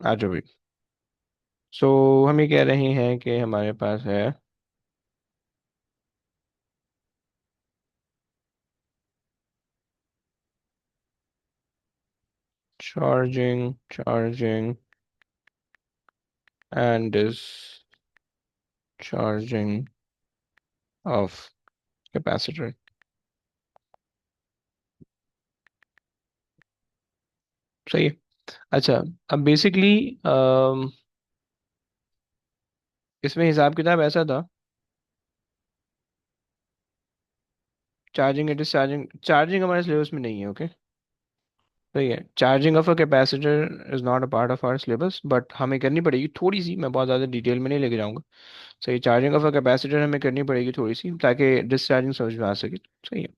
आ जाओ भाई। सो हम ये कह रहे हैं कि हमारे पास है charging charging and discharging of capacitor. सही है। अच्छा, अब बेसिकली इसमें हिसाब किताब ऐसा था। चार्जिंग एंड डिस्चार्जिंग, चार्जिंग हमारे सिलेबस में नहीं है, ओके। सही है, charging of a capacitor is not a part of our syllabus, but हमें करनी पड़ेगी थोड़ी सी, मैं बहुत ज़्यादा डिटेल में नहीं लेके जाऊंगा। सही, चार्जिंग ऑफ अ कैपेसिटर हमें करनी पड़ेगी थोड़ी सी ताकि डिस्चार्जिंग समझ में आ सके। सही है।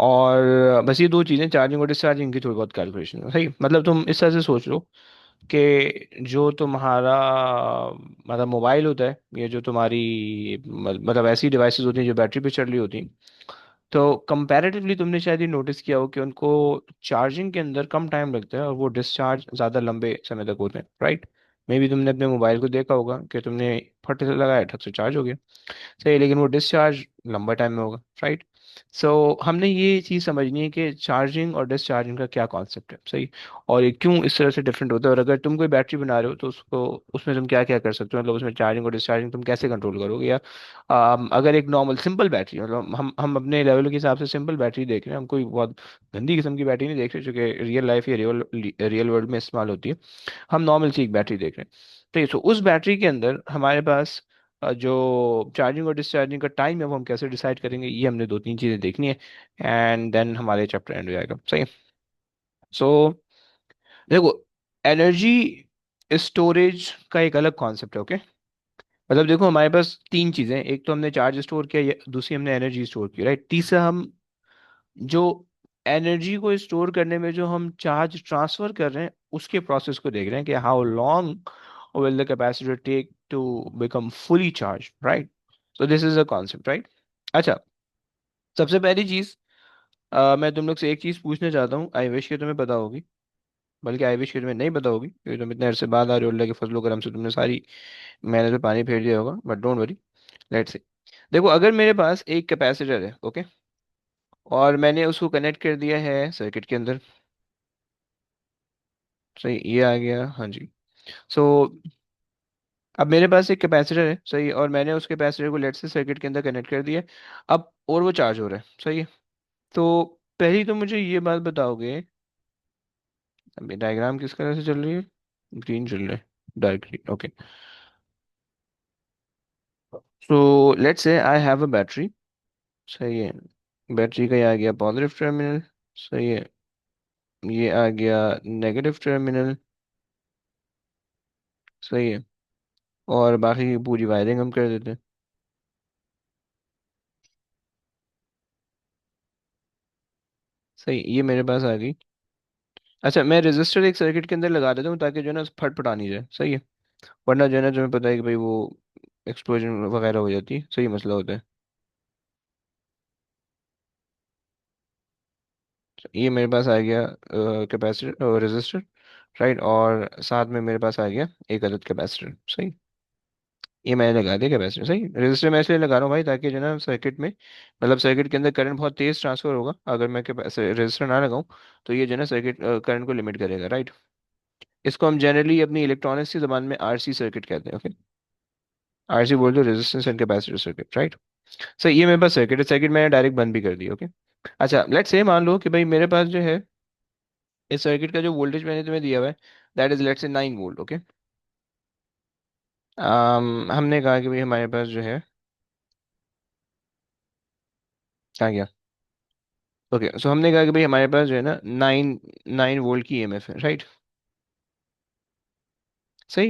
और बस ये दो चीज़ें, चार्जिंग और डिस्चार्जिंग की थोड़ी बहुत कैलकुलेशन है। सही, मतलब तुम इस तरह से सोच लो कि जो तुम्हारा मतलब मोबाइल होता है, ये जो तुम्हारी मतलब ऐसी डिवाइसेस होती हैं जो बैटरी पे चल रही होती हैं, तो कंपैरेटिवली तुमने शायद ये नोटिस किया हो कि उनको चार्जिंग के अंदर कम टाइम लगता है और वो डिस्चार्ज ज़्यादा लंबे समय तक होते हैं, राइट। मे बी तुमने अपने मोबाइल को देखा होगा कि तुमने फट से लगाया, ठक से चार्ज हो गया। सही, लेकिन वो डिस्चार्ज लंबा टाइम में होगा, राइट। सो हमने ये चीज़ समझनी है कि चार्जिंग और डिस्चार्जिंग का क्या कॉन्सेप्ट है। सही, और ये क्यों इस तरह से डिफरेंट होता है, और अगर तुम कोई बैटरी बना रहे हो तो उसको, उसमें तुम क्या क्या कर सकते हो, मतलब उसमें चार्जिंग और डिस्चार्जिंग तुम कैसे कंट्रोल करोगे, या अगर एक नॉर्मल सिंपल बैटरी, मतलब हम अपने लेवल के हिसाब से सिंपल बैटरी देख रहे हैं, हम कोई बहुत गंदी किस्म की बैटरी नहीं देख रहे जो कि रियल लाइफ या रियल रियल वर्ल्ड में इस्तेमाल होती है। हम नॉर्मल सी एक बैटरी देख रहे हैं। तो ये, तो उस बैटरी के अंदर हमारे पास जो चार्जिंग और डिस्चार्जिंग का टाइम है वो हम कैसे डिसाइड करेंगे, ये हमने दो तीन चीज़ें देखनी है। एंड देन हमारे चैप्टर एंड हो जाएगा। सही। सो देखो, एनर्जी स्टोरेज का एक अलग कॉन्सेप्ट है, ओके। मतलब देखो, हमारे पास तीन चीज़ें, एक तो हमने चार्ज स्टोर किया, दूसरी हमने एनर्जी स्टोर की, राइट। तीसरा हम जो एनर्जी को स्टोर करने में जो हम चार्ज ट्रांसफर कर रहे हैं उसके प्रोसेस को देख रहे हैं कि how long will the capacitor take to become fully charge, right. So this is a concept, right. अच्छा, सबसे पहली चीज, मैं तुम लोग से एक चीज पूछना चाहता हूँ, आई विश कि तुम्हें पता होगी, बल्कि आई विश कि तुम्हें नहीं पता होगी क्योंकि तुम इतने अरसे बाद आ रहे हो, अल्लाह के फजल करम से तुमने सारी मेहनत पे पानी फेर दिया होगा, but don't worry. Let's say, देखो, अगर मेरे पास एक कैपेसिटर है, ओके, और मैंने उसको कनेक्ट कर दिया है सर्किट के अंदर। सही, ये आ गया, हाँ जी। सो अब मेरे पास एक कैपेसिटर है, सही, और मैंने उस कैपेसिटर को लेट से सर्किट के अंदर कनेक्ट कर दिया है। अब और वो चार्ज हो रहा है, सही है। तो पहली तो मुझे ये बात बताओगे, अभी डायग्राम किस तरह से चल रही है, ग्रीन चल रहा है, dark green, okay. So let's say I have a battery, सही है। बैटरी का ये आ गया पॉजिटिव टर्मिनल, सही है। ये आ गया नेगेटिव टर्मिनल, सही है। और बाकी की पूरी वायरिंग हम कर देते हैं। सही, ये मेरे पास आ गई। अच्छा, मैं रेजिस्टर एक सर्किट के अंदर लगा देता हूँ ताकि जो है ना फटफटा नहीं जाए, सही है। वरना जो है ना, तुम्हें पता है कि भाई वो एक्सप्लोजन वगैरह हो जाती है, सही मसला होता है। ये मेरे पास आ गया कैपेसिटर, रेजिस्टर, राइट, और साथ में मेरे पास आ गया एक अदद कैपेसिटर, सही। ये मैंने लगा दिया कैपेसिटर, सही। रेजिस्टर मैं इसलिए लगा रहा हूँ भाई ताकि जो है ना सर्किट में, मतलब सर्किट के अंदर करंट बहुत तेज ट्रांसफर होगा अगर मैं रेजिस्टर ना लगाऊं, तो ये जो है ना सर्किट करंट को लिमिट करेगा, राइट। इसको हम जनरली अपनी इलेक्ट्रॉनिक्स की जबान में आरसी सर्किट कहते हैं, ओके। आरसी बोल दो, resistance and capacitor circuit, right. So ये मेरे पास सर्किट है, सर्किट मैंने डायरेक्ट बंद भी कर दी, ओके। अच्छा, लेट्स से मान लो कि भाई मेरे पास जो है इस सर्किट का जो वोल्टेज मैंने तुम्हें दिया हुआ है, that is let's say 9 volt, okay. हमने कहा कि भाई हमारे पास जो है, आ गया, ओके। सो हमने कहा कि भाई हमारे पास जो है ना 9 9 वोल्ट की ईएमएफ है, राइट। सही।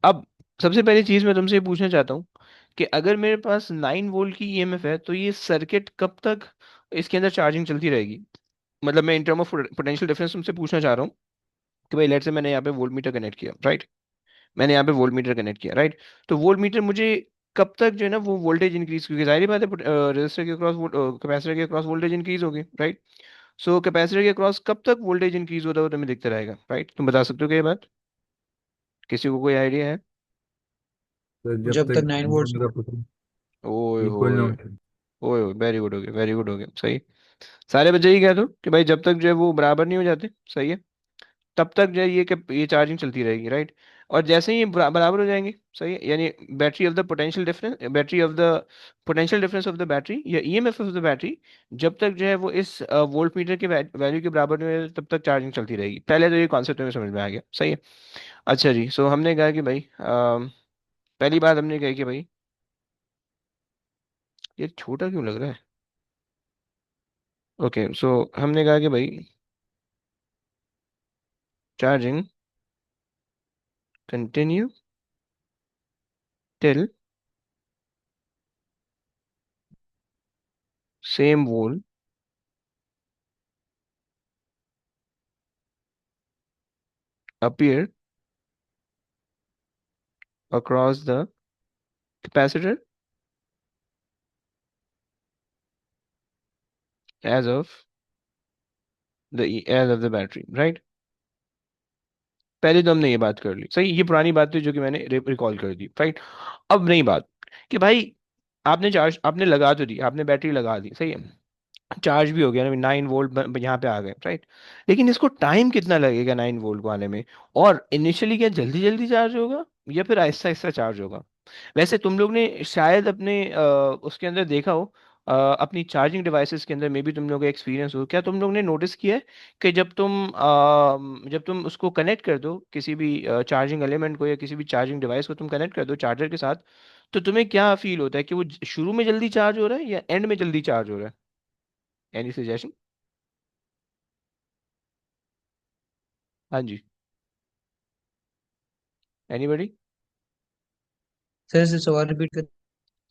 अब सबसे पहली चीज मैं तुमसे ये पूछना चाहता हूँ कि अगर मेरे पास 9 वोल्ट की ईएमएफ है तो ये सर्किट कब तक इसके अंदर चार्जिंग चलती रहेगी। मतलब मैं in term of potential difference तुमसे पूछना चाह रहा हूँ कि भाई लेट से मैंने यहाँ पे वोल्ट मीटर कनेक्ट किया, राइट। मैंने यहाँ पे वोल्ट मीटर कनेक्ट किया, राइट। तो वोल्ट मीटर मुझे कब तक जो है ना वो वोल्टेज इंक्रीज, क्योंकि जाहिर बात है रेजिस्टर के क्रॉस कैपेसिटर के क्रॉस वोल्टेज इंक्रीज होगी, राइट। सो कैपेसिटर के क्रॉस कब तक वोल्टेज इंक्रीज होता है वो तुम्हें दिखता रहेगा, राइट। तुम बता सकते हो क्या ये बात। किसी को कोई आइडिया है? तो जब जब तक तक 9 वोल्ट्स दोनों हो। का पोटेंशियल ओए इक्वल ना होए। हो। ओए होए, वेरी गुड हो गया, वेरी गुड हो गया, सही। सारे बच्चे ही कह दो कि भाई जब तक जो है वो बराबर नहीं हो जाते, सही है, तब तक जो है ये चार्जिंग चलती रहेगी, राइट। और जैसे ही ये बराबर हो जाएंगे, सही है, यानी battery of the potential difference of the battery या ईएमएफ ऑफ द बैटरी, जब तक जो है वो इस वोल्ट मीटर के वैल्यू के बराबर नहीं हो, तब तक चार्जिंग चलती रहेगी। पहले तो ये कॉन्सेप्ट हमें समझ में आ गया, सही है। अच्छा जी, सो हमने कहा कि भाई पहली बात हमने कही कि भाई ये छोटा क्यों लग रहा है। ओके, सो हमने कहा कि भाई charging continue till same volt appear across the capacitor as of as of the battery, right। पहले तो हमने ये बात कर ली, सही, ये पुरानी बात थी जो कि मैंने रिकॉल कर दी, राइट। अब नई बात कि भाई आपने लगा तो दी, आपने बैटरी लगा दी, सही है, चार्ज भी हो गया ना, 9 वोल्ट यहाँ पे आ गए, राइट। लेकिन इसको टाइम कितना लगेगा 9 वोल्ट को आने में? और इनिशियली क्या जल्दी जल्दी चार्ज होगा या फिर आहिस्ता आहिस्ता चार्ज होगा? वैसे तुम लोग ने शायद अपने उसके अंदर देखा हो, अपनी चार्जिंग डिवाइसेस के अंदर, मे बी तुम लोग का एक्सपीरियंस हो, क्या तुम लोग ने नोटिस किया है कि जब तुम उसको कनेक्ट कर दो किसी भी चार्जिंग एलिमेंट को या किसी भी चार्जिंग डिवाइस को तुम कनेक्ट कर दो चार्जर के साथ, तो तुम्हें क्या फील होता है कि वो शुरू में जल्दी चार्ज हो रहा है या एंड में जल्दी चार्ज हो रहा है? Any suggestion? हाँ जी, एनीबॉडी? सर से सवाल रिपीट कर।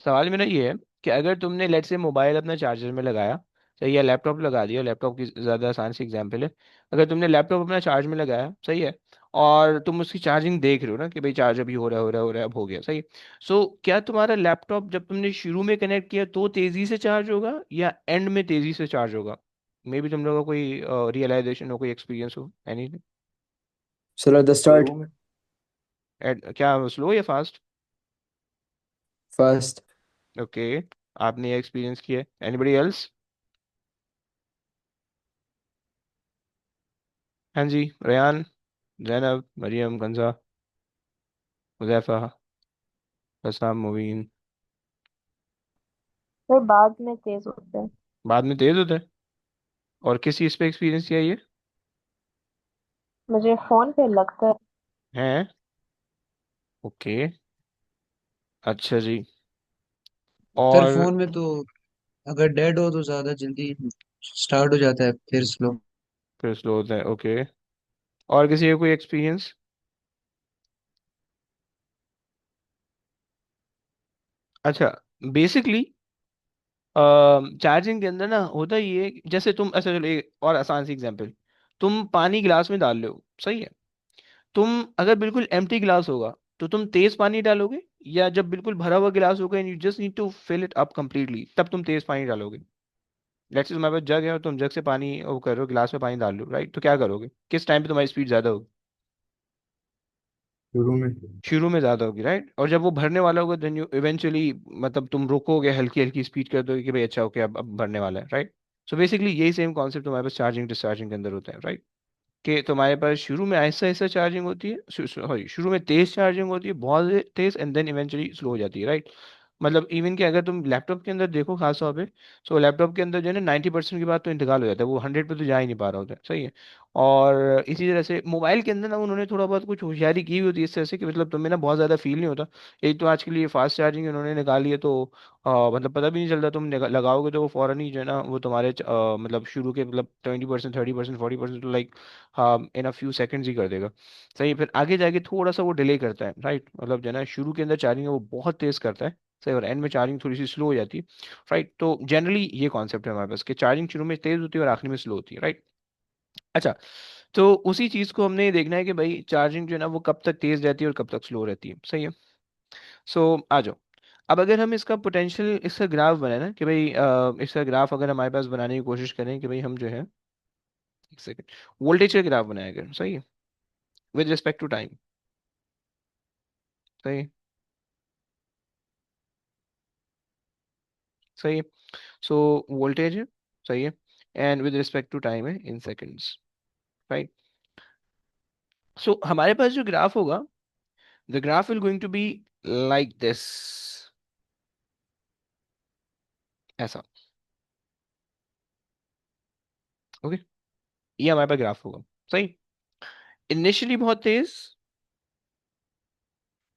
सवाल मेरा ये है कि अगर तुमने लेट से मोबाइल अपना चार्जर में लगाया, सही है, लैपटॉप लगा दिया, लैपटॉप की ज़्यादा आसान सी एग्जांपल है, अगर तुमने लैपटॉप अपना चार्ज में लगाया, सही है, और तुम उसकी चार्जिंग देख रहे हो ना कि भाई चार्ज अभी हो रहा है, हो रहा है, हो रहा है, अब हो गया, सही। सो क्या तुम्हारा लैपटॉप जब तुमने शुरू में कनेक्ट किया तो तेज़ी से चार्ज होगा या एंड में तेज़ी से चार्ज होगा? मे बी तुम लोगों को कोई रियलाइजेशन हो, कोई एक्सपीरियंस हो, एनी? चलो द स्टार्ट। शुरू में। क्या स्लो या फास्ट? फर्स्ट। ओके, आपने ये एक्सपीरियंस किया है, एनीबडी एल्स? हाँ जी, रेयान, जैनब, मरियम, गंजा, हुज़ैफा, हसन, मुबीन? फिर बाद में तेज होते हैं। बाद में तेज होता है? और किस चीज़ पे एक्सपीरियंस किया ये? मुझे फोन पे लगता है। है? ओके, अच्छा जी। सर और फोन में तो अगर डेड हो तो ज्यादा जल्दी स्टार्ट हो जाता है, फिर स्लो। फिर स्लो होता है, ओके। और किसी का कोई एक्सपीरियंस? अच्छा, बेसिकली चार्जिंग के अंदर ना होता ये है जैसे तुम, अच्छा चलो एक और आसान सी एग्जांपल, तुम पानी गिलास में डाल रहे हो, सही है, तुम अगर बिल्कुल एम्प्टी गिलास होगा तो तुम तेज पानी डालोगे, या जब बिल्कुल भरा हुआ गिलास होगा and you just need to fill it up completely, तब तुम तेज पानी डालोगे? लेट्स से तुम्हारे पास जग है और तुम जग से पानी वो कर रहे हो, गिलास में पानी डाल रहे हो, राइट, तो क्या करोगे, किस टाइम पे तुम्हारी स्पीड ज्यादा होगी? शुरू में। शुरू में ज्यादा होगी, राइट। और जब वो भरने वाला होगा देन यू इवेंचुअली, मतलब तुम रुकोगे, हल्की हल्की स्पीड कर दोगे कि भाई अच्छा ओके अब भरने वाला है, राइट। सो बेसिकली यही सेम कॉन्सेप्ट तुम्हारे पास चार्जिंग डिस्चार्जिंग के अंदर होता है, राइट। कि तुम्हारे पास शुरू में आहिस्ता आहिस्ता चार्जिंग होती है, सॉरी, शुरू में तेज चार्जिंग होती है, बहुत तेज, एंड देन इवेंचुअली स्लो हो जाती है, राइट। मतलब इवन कि अगर तुम लैपटॉप के अंदर देखो खास तौर पे, सो लैपटॉप के अंदर जो है ना 90% के बाद तो इंतकाल हो जाता है, वो 100 पे तो जा ही नहीं पा रहा होता है, सही है। और इसी तरह से मोबाइल के अंदर ना उन्होंने थोड़ा बहुत कुछ होशियारी की हुई होती है इस तरह से कि मतलब तुम्हें ना बहुत ज़्यादा फील नहीं होता। एक तो आज के लिए फास्ट चार्जिंग उन्होंने निकाली है, तो मतलब पता भी नहीं चलता, तुम लगाओगे तो वो फौरन ही जो है ना वो तुम्हारे मतलब शुरू के मतलब 20%, 30%, 40% तो like in a few seconds ही कर देगा, सही। फिर आगे जाके थोड़ा सा वो डिले करता है, राइट, मतलब जो है ना शुरू के अंदर चार्जिंग है वो बहुत तेज करता है, सही, और एंड में चार्जिंग थोड़ी सी स्लो हो जाती है, राइट। तो जनरली ये कॉन्सेप्ट है हमारे पास कि चार्जिंग शुरू में तेज होती है और आखिरी में स्लो होती है, राइट। अच्छा, तो उसी चीज़ को हमने ये देखना है कि भाई चार्जिंग जो है ना वो कब तक तेज रहती है और कब तक स्लो रहती है, सही है। सो आ जाओ, अब अगर हम इसका पोटेंशियल, इसका ग्राफ बनाए ना कि भाई इसका ग्राफ अगर हमारे पास बनाने की कोशिश करें कि भाई हम जो है, एक सेकेंड, वोल्टेज का ग्राफ बनाया गया, सही है, विद रिस्पेक्ट टू टाइम, सही है, सही है। सो वोल्टेज है, सही है, and with respect to time है इन सेकंड्स, राइट। सो हमारे पास जो ग्राफ होगा, the graph will going to be like this, ऐसा। ओके, ये हमारे पास ग्राफ होगा, सही। इनिशियली बहुत तेज,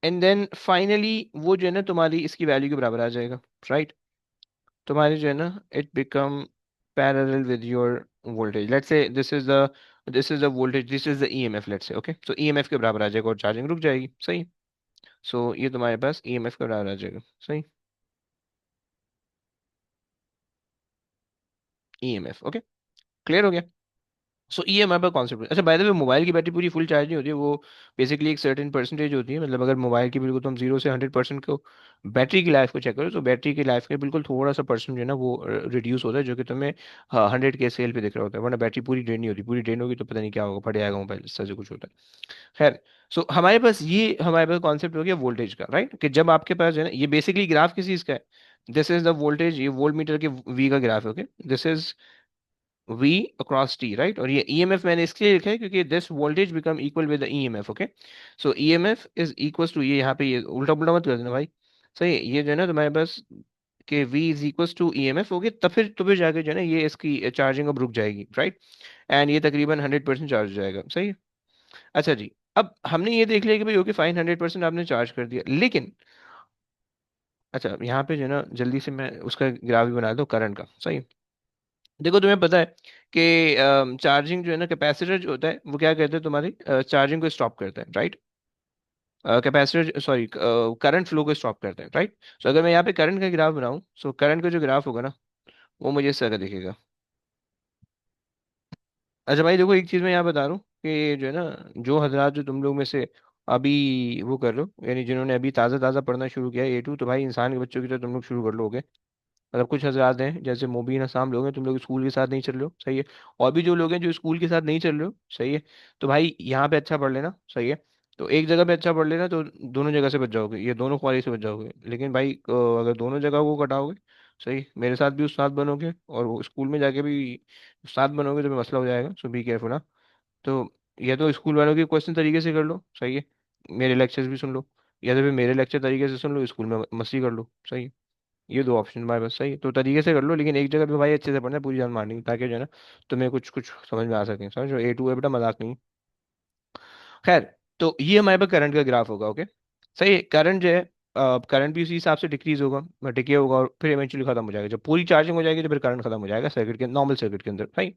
एंड देन फाइनली वो जो है ना तुम्हारी इसकी वैल्यू के बराबर आ जाएगा, राइट। तुम्हारी जो है ना it become parallel with your voltage, let's say this is the voltage, this is the EMF, let's say, okay. So EMF के बराबर आ जाएगा और चार्जिंग रुक जाएगी, सही। सो ये तुम्हारे पास ईएमएफ के बराबर आ जाएगा, सही। ईएमएफ, ओके, क्लियर हो गया। सो ये हमारे पास कॉन्सेप्ट। अच्छा, बाय द वे, मोबाइल की बैटरी पूरी फुल चार्ज नहीं होती है, वो बेसिकली एक सर्टेन परसेंटेज होती है। मतलब अगर मोबाइल की बिल्कुल तुम 0 से 100% को बैटरी की लाइफ को चेक करो, तो बैटरी की लाइफ के बिल्कुल थोड़ा सा परसेंट जो है ना वो रिड्यूस होता है, जो कि तुम्हें 100 के स्केल पे दिख रहा होता है। वरना बैटरी पूरी ड्रेन नहीं होती, पूरी ड्रेन होगी तो पता नहीं क्या होगा, फट जाएगा मोबाइल, इस तरह से कुछ होता है। खैर, सो हमारे पास कॉन्सेप्ट हो गया वोल्टेज का, राइट। कि जब आपके पास जो है ना, ये बेसिकली ग्राफ किस चीज का है, दिस इज द वोल्टेज, ये वोल्ट मीटर के वी का ग्राफ है, okay. This is V across T, right. और ये EMF मैंने इसलिए लिखा है क्योंकि this voltage become equal with the EMF, okay. So EMF is equal to, ये यहाँ पे ये उल्टा पुल्टा मत कर देना भाई, सही है। ये जो है ना तुम्हारे पास कि V is equal to EMF, okay. तब फिर जाके जो है ना ये इसकी चार्जिंग अब रुक जाएगी, राइट। एंड ये तकरीबन 100% चार्ज हो जाएगा, सही है। अच्छा जी, अब हमने ये देख लिया कि भाई ओके फाइन, 100% आपने चार्ज कर दिया, लेकिन अच्छा यहाँ पे जो है ना जल्दी से मैं उसका ग्राफ भी बना दूँ करंट का, सही। देखो तुम्हें पता है कि चार्जिंग जो है ना, कैपेसिटर जो होता है वो क्या कहते हैं, तुम्हारी चार्जिंग को स्टॉप करता है, right. Capacitor, sorry, current flow को स्टॉप करता है, राइट। सो अगर मैं यहाँ पे करंट का ग्राफ बनाऊं, सो करंट का जो ग्राफ होगा ना वो मुझे इस तरह का दिखेगा। अच्छा भाई देखो, एक चीज़ मैं यहाँ बता रहा हूँ कि जो है ना, जो हजरात जो तुम लोग में से अभी वो कर लो, यानी जिन्होंने अभी ताज़ा ताज़ा पढ़ना शुरू किया है A2, तो भाई इंसान के बच्चों की तो तुम लोग शुरू कर लो, मतलब कुछ हजरात हैं जैसे मुबीन असाम लोग हैं, तुम लोग स्कूल के साथ नहीं चल रहे हो, सही है। और भी जो लोग हैं जो स्कूल के साथ नहीं चल रहे हो, सही है, तो भाई यहाँ पे अच्छा पढ़ लेना, सही है। तो एक जगह पे अच्छा पढ़ लेना तो दोनों जगह से बच जाओगे, ये दोनों ख्वारी से बच जाओगे। लेकिन भाई अगर दोनों जगह वो कटाओगे, सही, मेरे साथ भी उस्ताद बनोगे और वो स्कूल में जाके भी उस्ताद बनोगे, तो फिर मसला हो जाएगा। सो बी केयरफुल, हाँ। तो या तो स्कूल वालों के क्वेश्चन तरीके से कर लो, सही है, मेरे लेक्चर्स भी सुन लो, या तो फिर मेरे लेक्चर तरीके से सुन लो, स्कूल में मस्ती कर लो, सही है। ये दो ऑप्शन हमारे पास, सही है। तो तरीके से कर लो, लेकिन एक जगह पे भाई अच्छे से पढ़ना है, पूरी जान मारनी है, ताकि जो है ना तुम्हें कुछ कुछ समझ में आ सके, समझ लो। A2 है बेटा, मजाक नहीं। खैर, तो ये हमारे पास करंट का ग्राफ होगा, ओके। सही है, करंट जो है, करंट भी उसी हिसाब से डिक्रीज होगा, डिके होगा, और फिर इवेंचुअली खत्म हो जाएगा। जब पूरी चार्जिंग हो जाएगी तो फिर करंट खत्म हो जाएगा सर्किट के, नॉर्मल सर्किट के अंदर, सही।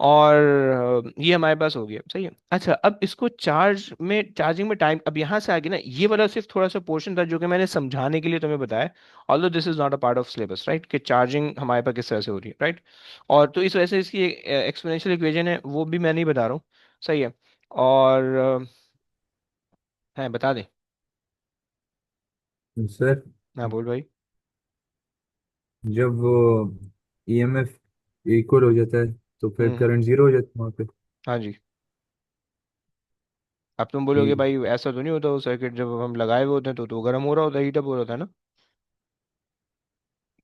और ये हमारे पास हो गया, सही है। अच्छा, अब इसको चार्जिंग में टाइम, अब यहाँ से आगे ना ये वाला सिर्फ थोड़ा सा पोर्शन था जो कि मैंने समझाने के लिए तुम्हें बताया। Although this is not a part of syllabus, right, कि चार्जिंग हमारे पास किस तरह से हो रही है, राइट। और तो इस वजह से इसकी एक्सपोनेंशियल इक्वेशन है वो भी मैं नहीं बता रहा हूँ, सही है। और है, बता दे। सर, हाँ बोल भाई। जब वो ईएमएफ इक्वल हो जाता है तो फिर हम्म, करंट जीरो हो जाता है वहाँ पे। हाँ जी। अब तुम बोलोगे ये भाई ऐसा तो नहीं होता, वो सर्किट जब हम लगाए हुए होते हैं तो गर्म हो रहा होता है, हीटअप हो रहा होता है ना।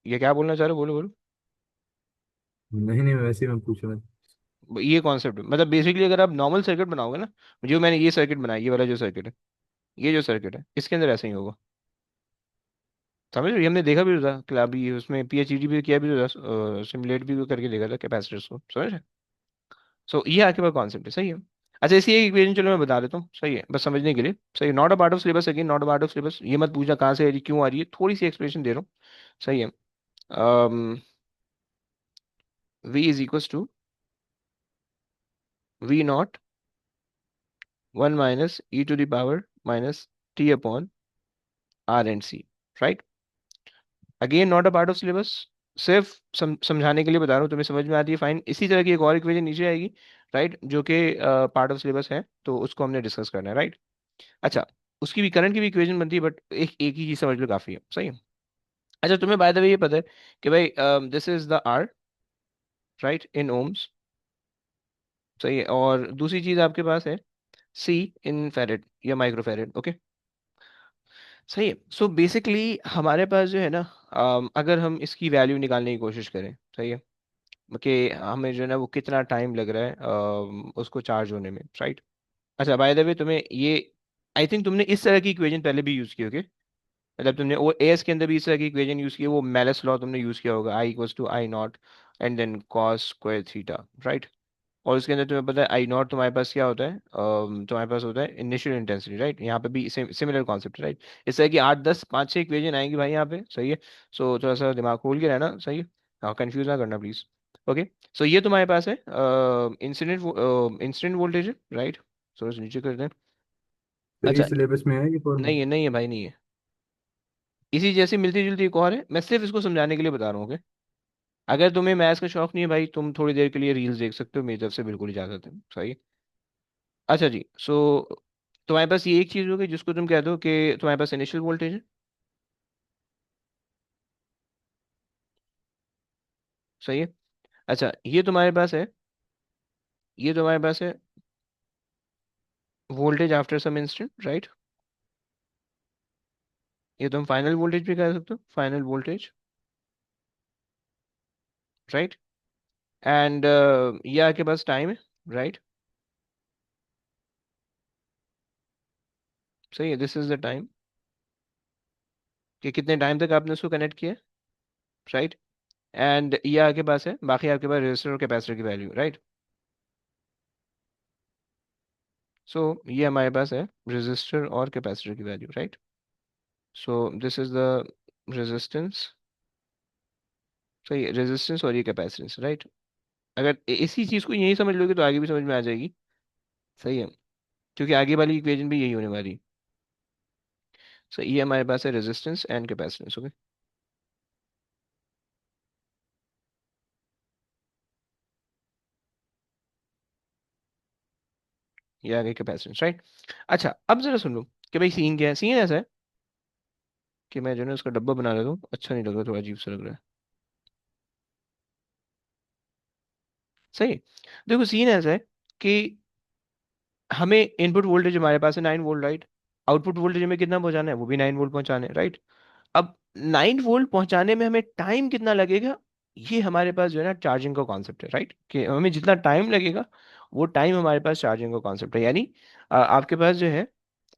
ये क्या बोलना चाह रहे हो, बोलो बोलो। नहीं नहीं, वैसे ही मैं पूछ रहा था। ये कॉन्सेप्ट मतलब बेसिकली अगर आप नॉर्मल सर्किट बनाओगे ना, जो मैंने ये सर्किट बनाया, ये वाला जो सर्किट है, ये जो सर्किट है इसके अंदर ऐसा ही होगा, समझ रहे हो? ये हमने देखा भी तो था कि अभी उसमें PhD भी किया भी तो था, सिमुलेट भी करके देखा था कैपेसिटर्स को, समझ रहे। सो ये आपके पास कॉन्सेप्ट है, सही है। अच्छा, इसी एक इक्वेशन चलो मैं बता देता हूँ, सही है, बस समझने के लिए, सही है। Not a part of syllabus, again not a part of syllabus, ये मत पूछना कहाँ से आ रही क्यों आ रही है, थोड़ी सी एक्सप्लेनेशन दे रहा हूँ, सही है। V is equal to V0 1 - e⁻ (t/r) right. Again not a part of syllabus, सिर्फ समझाने के लिए बता रहा हूँ, तुम्हें समझ में आती है फाइन। इसी तरह की एक और इक्वेशन नीचे आएगी, राइट, जो कि पार्ट ऑफ सिलेबस है, तो उसको हमने डिस्कस करना है, राइट। अच्छा, उसकी भी करंट की भी इक्वेशन बनती है, बट एक ही चीज समझ लो काफी है, सही है। अच्छा, तुम्हें बाय द वे ये पता है कि भाई this is the R, right, in ohms, सही है। और दूसरी चीज आपके पास है C इन फेरेड या माइक्रो फेरेड, ओके। सही है। सो बेसिकली हमारे पास जो है ना, अगर हम इसकी वैल्यू निकालने की कोशिश करें, सही है, कि हमें जो है ना वो कितना टाइम लग रहा है उसको चार्ज होने में, राइट। अच्छा, बाय द वे तुम्हें ये, आई थिंक तुमने इस तरह की इक्वेशन पहले भी यूज की होगी। मतलब तुमने वो एस के अंदर भी इस तरह की इक्वेशन यूज की है, वो मेलस लॉ तुमने यूज किया होगा, I equals to I not and then cos square theta, right. और उसके अंदर तुम्हें पता है आई नॉट तुम्हारे पास क्या होता है, तुम्हारे पास होता है इनिशियल इंटेंसिटी, राइट। यहाँ पे भी सिमिलर कॉन्सेप्ट है, राइट। इस तरह की 8 10 5 6 इक्वेशन आएंगी भाई यहाँ पे, सही है। सो थोड़ा सा दिमाग खोल के रहना, सही है। हाँ, कंफ्यूज ना करना प्लीज। ओके। सो ये तुम्हारे पास है इंसिडेंट इंसिडेंट वोल्टेज है, राइट। सो नीचे करते हैं। तो ये अच्छा, सिलेबस में है ये फॉर्मूला? नहीं है भाई, नहीं है। इसी जैसी मिलती जुलती एक और है, मैं सिर्फ इसको समझाने के लिए बता रहा हूँ, okay? अगर तुम्हें मैथ्स का शौक नहीं है भाई, तुम थोड़ी देर के लिए रील्स देख सकते हो, मेरी तरफ से बिल्कुल इजाजत है, सही है। अच्छा जी। सो तुम्हारे पास ये एक चीज होगी जिसको तुम कह दो कि तुम्हारे पास इनिशियल वोल्टेज है, सही है। अच्छा, ये तुम्हारे पास है voltage after some instant, right. ये तुम फाइनल वोल्टेज भी कह सकते हो, फाइनल वोल्टेज, राइट। एंड ये आपके पास टाइम है, राइट। सही है, दिस इज द टाइम, कि कितने टाइम तक आपने उसको कनेक्ट किया, राइट। एंड ये आपके पास है, बाकी आपके पास रेजिस्टर और कैपेसिटर की वैल्यू, राइट। सो ये हमारे पास है रेजिस्टर और कैपेसिटर की value, right. So this is the resistance, सही है, रेजिस्टेंस और ये कैपेसिटेंस, राइट। अगर इसी चीज को यही समझ लोगे तो आगे भी समझ में आ जाएगी, सही है। क्योंकि आगे वाली इक्वेशन भी यही होने वाली। सो ये हमारे पास है रेजिस्टेंस एंड कैपेसिटेंस, ओके। ये आ गई कैपेसिटेंस, राइट। अच्छा, अब जरा सुन लो कि भाई सीन क्या है। सीन ऐसा है कि मैं जो है ना उसका डब्बा बना लेता हूँ, अच्छा नहीं लग रहा, थोड़ा अजीब सा लग रहा है, सही है। देखो सीन ऐसा है कि हमें इनपुट वोल्टेज हमारे पास है 9 वोल्ट, राइट। आउटपुट वोल्टेज हमें कितना पहुंचाना है, वो भी 9 वोल्ट पहुंचाना है, राइट। अब 9 वोल्ट पहुंचाने में हमें टाइम कितना लगेगा, ये हमारे पास जो है ना चार्जिंग का कॉन्सेप्ट है, राइट। कि हमें जितना टाइम लगेगा वो टाइम हमारे पास चार्जिंग का कॉन्सेप्ट है। यानी आपके पास जो है,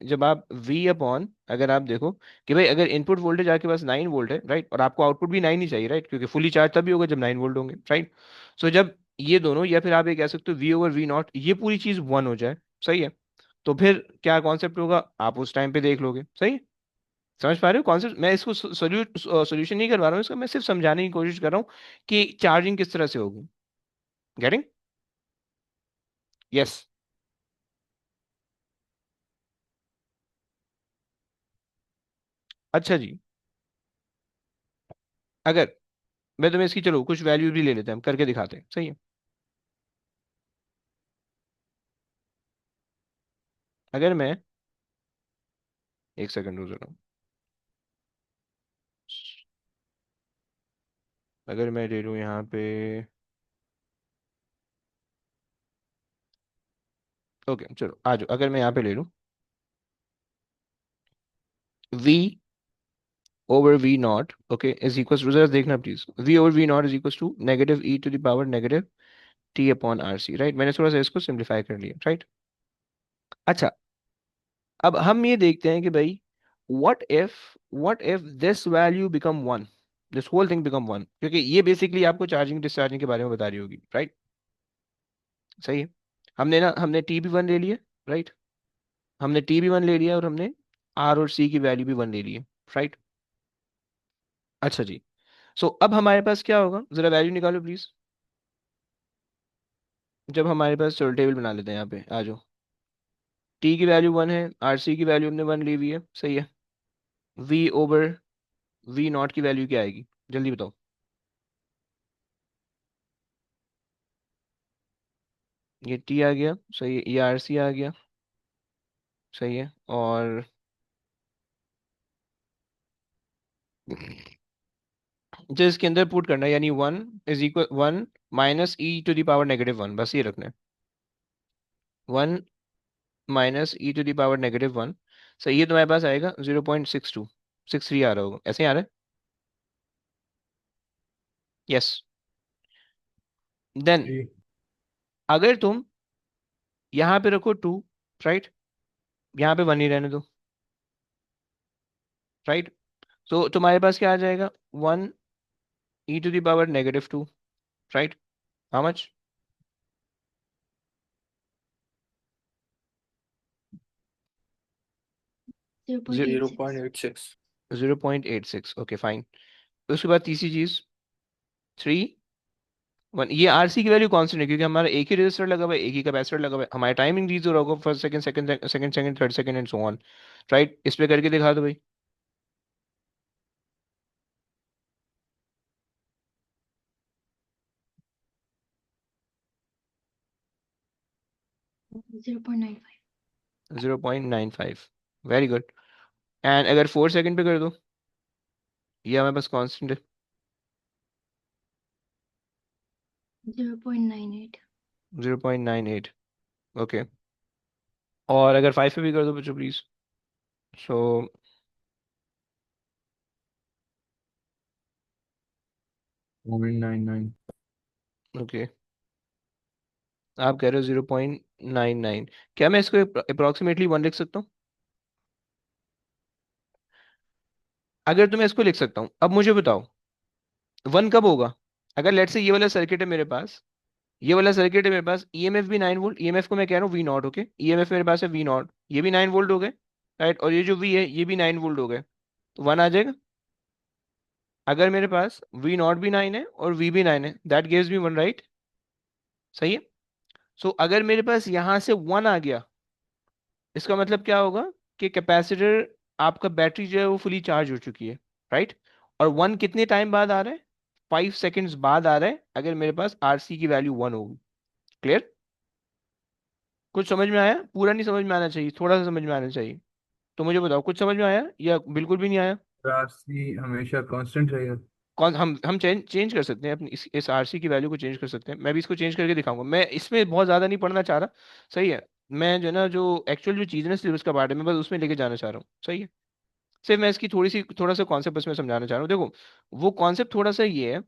जब आप V अपॉन, अगर आप देखो कि भाई अगर इनपुट वोल्टेज आपके पास 9 वोल्ट है, राइट, और आपको आउटपुट भी 9 ही चाहिए, राइट, क्योंकि फुली चार्ज तभी होगा जब 9 वोल्ट होंगे, राइट। सो जब ये दोनों, या फिर आप ये कह सकते हो V/V0, ये पूरी चीज 1 हो जाए, सही है, तो फिर क्या कॉन्सेप्ट होगा आप उस टाइम पे देख लोगे, सही है। समझ पा रहे हो कॉन्सेप्ट? मैं इसको सोल्यूशन नहीं करवा रहा हूँ इसका, मैं सिर्फ समझाने की कोशिश कर रहा हूँ कि चार्जिंग किस तरह से होगी। गेटिंग? यस। अच्छा जी। अगर मैं तुम्हें इसकी, चलो कुछ वैल्यू भी ले लेते हैं, हम करके दिखाते हैं, सही है। अगर मैं, एक सेकंड रुक जरा, अगर मैं ले लूँ यहाँ पे, ओके चलो आ जाओ, अगर मैं यहाँ पे ले लूँ V over V naught, okay, is equal to, जरा देखना please, V over V naught is equal to negative E to the power negative T upon RC, right. मैंने थोड़ा सा इसको सिंप्लीफाई कर लिया, राइट। अच्छा, अब हम ये देखते हैं कि भाई what if what if this value become 1, this whole thing become 1, क्योंकि ये बेसिकली आपको चार्जिंग डिस्चार्जिंग के बारे में बता रही होगी, राइट। सही है। हमने T भी 1 ले लिया, राइट। हमने T भी 1 ले लिया, और हमने R और C की वैल्यू भी 1 ले ली है, राइट। अच्छा जी। सो अब हमारे पास क्या होगा, जरा वैल्यू निकालो प्लीज। जब हमारे पास, चलो टेबल बना लेते हैं, यहाँ पे आ जाओ। T की वैल्यू 1 है, RC की वैल्यू हमने 1 ली हुई है, सही है। V ओवर V नॉट की वैल्यू क्या आएगी, जल्दी बताओ। ये T आ गया, सही है, ये RC आ गया, सही है। और जो इसके अंदर पुट करना है, यानी 1 minus e to the power negative 1, बस ये रखना है, 1 minus E to the power negative 1। सही, ये तुम्हारे पास आएगा 0.6263 आ रहा होगा, ऐसे ही आ रहा है। यस। देन जी। अगर तुम यहाँ पे रखो 2, राइट, यहाँ पे 1 ही रहने दो, राइट, तो तुम्हारे पास क्या आ जाएगा, 1 e⁻²2, right, how much? 0.86। 0.86, okay fine. उसके बाद तीसरी चीज 3 1, ये आरसी की वैल्यू कांस्टेंट है क्योंकि हमारा एक ही रजिस्टर लगा हुआ है, एक ही कैपेसिटर लगा हुआ है, हमारा टाइम इंक्रीज हो रहा होगा, first second second second second third second and so on, right, इस पे करके दिखा दो भाई। 0.95। 0.95, वेरी गुड। एंड अगर 4 सेकंड पे कर दो, ये हमारे पास कांस्टेंट है। 0.98। 0.98, ओके। और अगर 5 पे भी कर दो बच्चों प्लीज। सो 0.99। ओके, आप कह रहे हो 0.99, क्या मैं इसको अप्रोक्सीमेटली 1 लिख सकता हूँ? अगर तो मैं इसको लिख सकता हूँ, अब मुझे बताओ 1 कब होगा? अगर लेट से ये वाला सर्किट है मेरे पास, ये वाला सर्किट है मेरे पास, ईएमएफ भी 9 वोल्ट, ईएमएफ को मैं कह रहा हूँ वी नॉट, ओके, ईएमएफ मेरे पास है वी नॉट, ये भी 9 वोल्ट हो गए, राइट, और ये जो वी है ये भी 9 वोल्ट हो गए, तो 1 आ जाएगा। अगर मेरे पास वी नॉट भी 9 है और वी भी 9 है, दैट गिव्स मी 1, राइट, सही है। सो अगर मेरे पास यहां से 1 आ गया, इसका मतलब क्या होगा कि कैपेसिटर, आपका बैटरी जो है वो फुली चार्ज हो चुकी है, राइट, और 1 कितने टाइम बाद आ रहा है, 5 सेकेंड्स बाद आ रहा है, अगर मेरे पास आरसी की वैल्यू 1 होगी। क्लियर? कुछ समझ में आया? पूरा नहीं समझ में आना चाहिए, थोड़ा सा समझ में आना चाहिए। तो मुझे बताओ कुछ समझ में आया या बिल्कुल भी नहीं आया? आरसी हमेशा कांस्टेंट रहेगा। कौन, हम चेंज चेंज कर सकते हैं अपनी इस आरसी की वैल्यू को चेंज कर सकते हैं, मैं भी इसको चेंज करके दिखाऊंगा, मैं इसमें बहुत ज़्यादा नहीं पढ़ना चाह रहा, सही है, मैं जो है ना, जो एक्चुअल जो चीज़ है ना सिलेबस का पार्ट है, मैं बस उसमें लेके जाना चाह रहा हूँ, सही है। सिर्फ मैं इसकी थोड़ा सा कॉन्सेप्ट बस मैं समझाना चाह रहा हूँ, देखो वो कॉन्सेप्ट थोड़ा सा ये है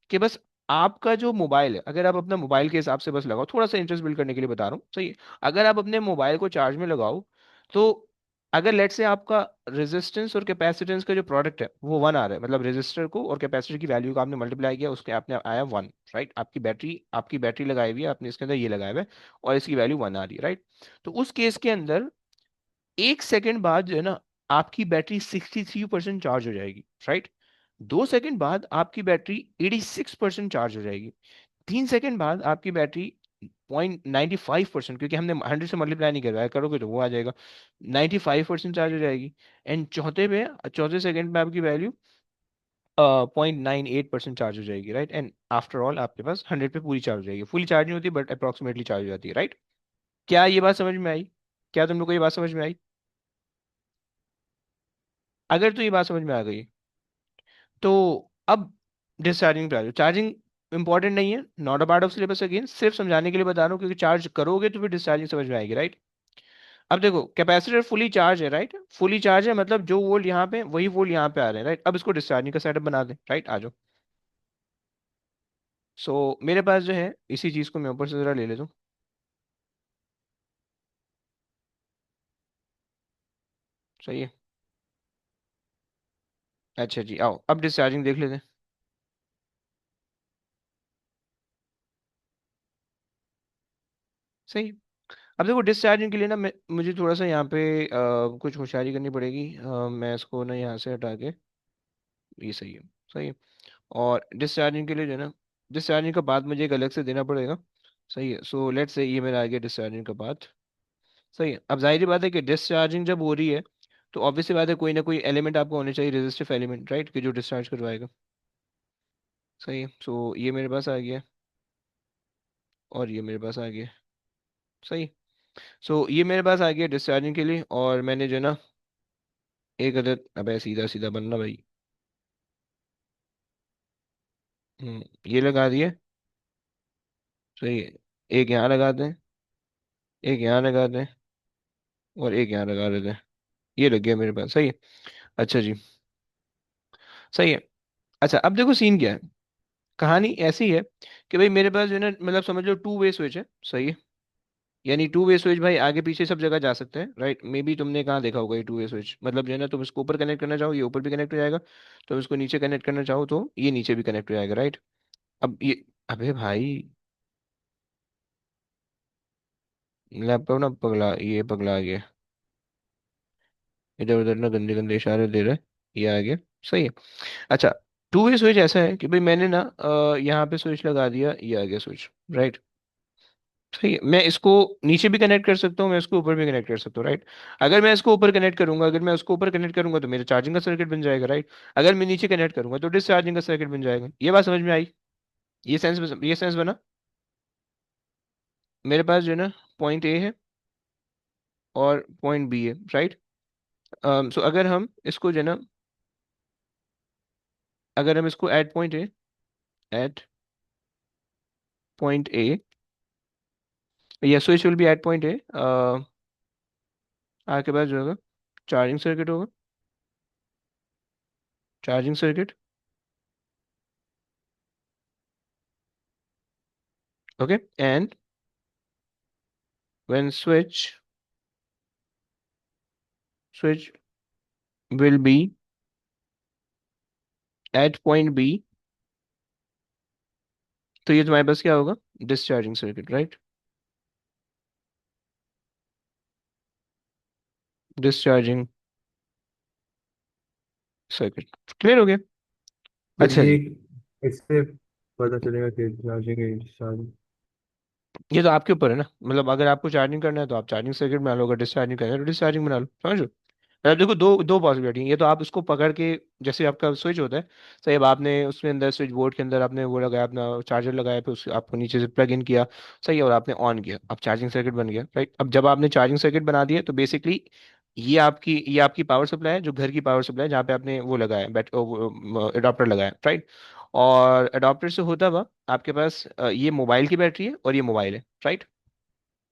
कि बस आपका जो मोबाइल है, अगर आप अपना मोबाइल के हिसाब से बस लगाओ, थोड़ा सा इंटरेस्ट बिल्ड करने के लिए बता रहा हूँ, सही है। अगर आप अपने मोबाइल को चार्ज में लगाओ, तो अगर लेट से आपका रेजिस्टेंस और कैपेसिटेंस का जो प्रोडक्ट है वो 1 आ रहा है, मतलब रेजिस्टर को और कैपेसिटर की वैल्यू को आपने मल्टीप्लाई किया, उसके आपने आया 1, राइट, आपकी बैटरी लगाई हुई है, आपने इसके अंदर ये लगाया हुआ है और इसकी वैल्यू 1 आ रही है, राइट। तो उस केस के अंदर 1 सेकंड बाद जो है ना, आपकी बैटरी 63% चार्ज हो जाएगी, राइट। 2 सेकंड बाद आपकी बैटरी 86% चार्ज हो जाएगी। 3 सेकंड बाद आपकी बैटरी 0.95%, क्योंकि हमने 100 से मल्टीप्लाई नहीं करवाया, करोगे तो वो आ जाएगा, 95% चार्ज हो जाएगी। एंड चौथे सेकंड में आपकी वैल्यू 0.98% चार्ज हो जाएगी, राइट, एंड आफ्टर ऑल आपके पास 100 पे पूरी चार्ज हो जाएगी, फुली चार्ज नहीं होती बट अप्रोक्सीमेटली चार्ज हो जाती है, राइट। क्या ये बात समझ में आई? क्या तुम लोग को ये बात समझ में आई? अगर तो ये बात समझ में आ गई, तो अब डिस्चार्जिंग पे आ जाओ। चार्जिंग इंपॉर्टेंट नहीं है, not a part of syllabus, again सिर्फ समझाने के लिए बता रहा हूँ, क्योंकि चार्ज करोगे तो फिर डिस्चार्जिंग समझ में आएगी, राइट। अब देखो कैपेसिटर फुली चार्ज है, राइट, फुली चार्ज है मतलब जो वोल्ट यहाँ पे वही वोल्ट यहाँ पे आ रहे हैं, राइट। अब इसको डिस्चार्जिंग का सेटअप बना दें, राइट, आ जाओ। सो मेरे पास जो है इसी चीज को मैं ऊपर से जरा ले लेता हूँ, सही है। अच्छा जी, आओ अब डिस्चार्जिंग देख लेते हैं, सही। अब देखो डिस्चार्जिंग के लिए ना मुझे थोड़ा सा यहाँ पे कुछ होशियारी करनी पड़ेगी, मैं इसको ना यहाँ से हटा के, ये सही है, सही है। और डिस्चार्जिंग के लिए जो है ना, डिस्चार्जिंग का बाद मुझे एक अलग से देना पड़ेगा, सही है। सो लेट्स से ये मेरा आ गया डिस्चार्जिंग का बाद, सही है। अब जाहिर सी बात है कि डिस्चार्जिंग जब हो रही है, तो ऑब्वियस सी बात है कोई ना कोई एलिमेंट आपको होने चाहिए, रेजिस्टिव एलिमेंट, राइट, कि जो डिस्चार्ज करवाएगा, सही है। सो ये मेरे पास आ गया और ये मेरे पास आ गया, सही। सो ये मेरे पास आ गया डिस्चार्जिंग के लिए, और मैंने जो है ना एक अदद, अबे सीधा सीधा बनना भाई, ये लगा दिए, सही है। एक यहाँ लगा दें, एक यहाँ लगा दें, और एक यहाँ लगा देते हैं, ये लग गया मेरे पास, सही है। अच्छा जी, सही है। अच्छा अब देखो सीन क्या है। कहानी ऐसी है कि भाई मेरे पास जो है ना, मतलब समझ लो टू वे स्विच है, सही है। यानी टू वे स्विच भाई आगे पीछे सब जगह जा सकते हैं, राइट। मे बी तुमने कहाँ देखा होगा ये टू वे स्विच, मतलब जो है ना, तुम इसको ऊपर कनेक्ट करना चाहो ये ऊपर भी कनेक्ट हो जाएगा, तुम इसको नीचे कनेक्ट करना चाहो तो ये नीचे भी कनेक्ट हो जाएगा, राइट। अब ये, अबे भाई लैपटॉप ना पगला, ये पगला गया, इधर उधर ना गंदे गंदे इशारे दे रहा है। ये आ गया, सही है। अच्छा, टू वे स्विच ऐसा है कि भाई मैंने ना यहाँ पे स्विच लगा दिया, ये आ गया स्विच, राइट। सही है, मैं इसको नीचे भी कनेक्ट कर सकता हूँ, मैं इसको ऊपर भी कनेक्ट कर सकता हूँ, राइट। अगर मैं इसको ऊपर कनेक्ट करूंगा, अगर मैं उसको ऊपर कनेक्ट करूंगा तो मेरा चार्जिंग का सर्किट बन जाएगा, राइट। अगर मैं नीचे कनेक्ट करूंगा तो डिसचार्जिंग का सर्किट बन जाएगा। ये बात समझ में आई? ये सेंस बना। मेरे पास जो है ना पॉइंट ए है और पॉइंट बी है, राइट। सो अगर हम इसको जो है ना, अगर हम इसको एट पॉइंट ए, या switch will be at point A, आपके पास जो होगा चार्जिंग सर्किट होगा, charging circuit, okay. And when switch will be at point B, तो ये तुम्हारे पास क्या होगा, discharging circuit, right. Discharging circuit, clear हो गया। तो अच्छा ये जी, इससे पता चलेगा कि चार्जिंग है डिस्चार्जिंग। ये तो आपके ऊपर है ना, मतलब अगर आपको चार्जिंग करना है तो आप चार्जिंग सर्किट बना लो, अगर डिस्चार्जिंग करना है तो डिस्चार्जिंग बना लो, समझ लो। अब देखो दो दो पॉसिबिलिटी है, ये तो आप उसको पकड़ के, जैसे आपका स्विच होता है, सही। अब आपने उसमें अंदर स्विच बोर्ड के अंदर आपने वो लगाया, अपना चार्जर लगाया, फिर उस आपको नीचे से प्लग इन किया, सही है, और आपने ऑन किया, अब चार्जिंग सर्किट बन गया, राइट। अब जब आपने चार्जिंग सर्किट बना दिया तो बेसिकली ये आपकी पावर सप्लाई है, जो घर की पावर सप्लाई है, जहाँ पे आपने वो लगाया, बैट अडॉप्टर लगाया, राइट। और अडॉप्टर से होता हुआ आपके पास ये मोबाइल की बैटरी है और ये मोबाइल है, राइट।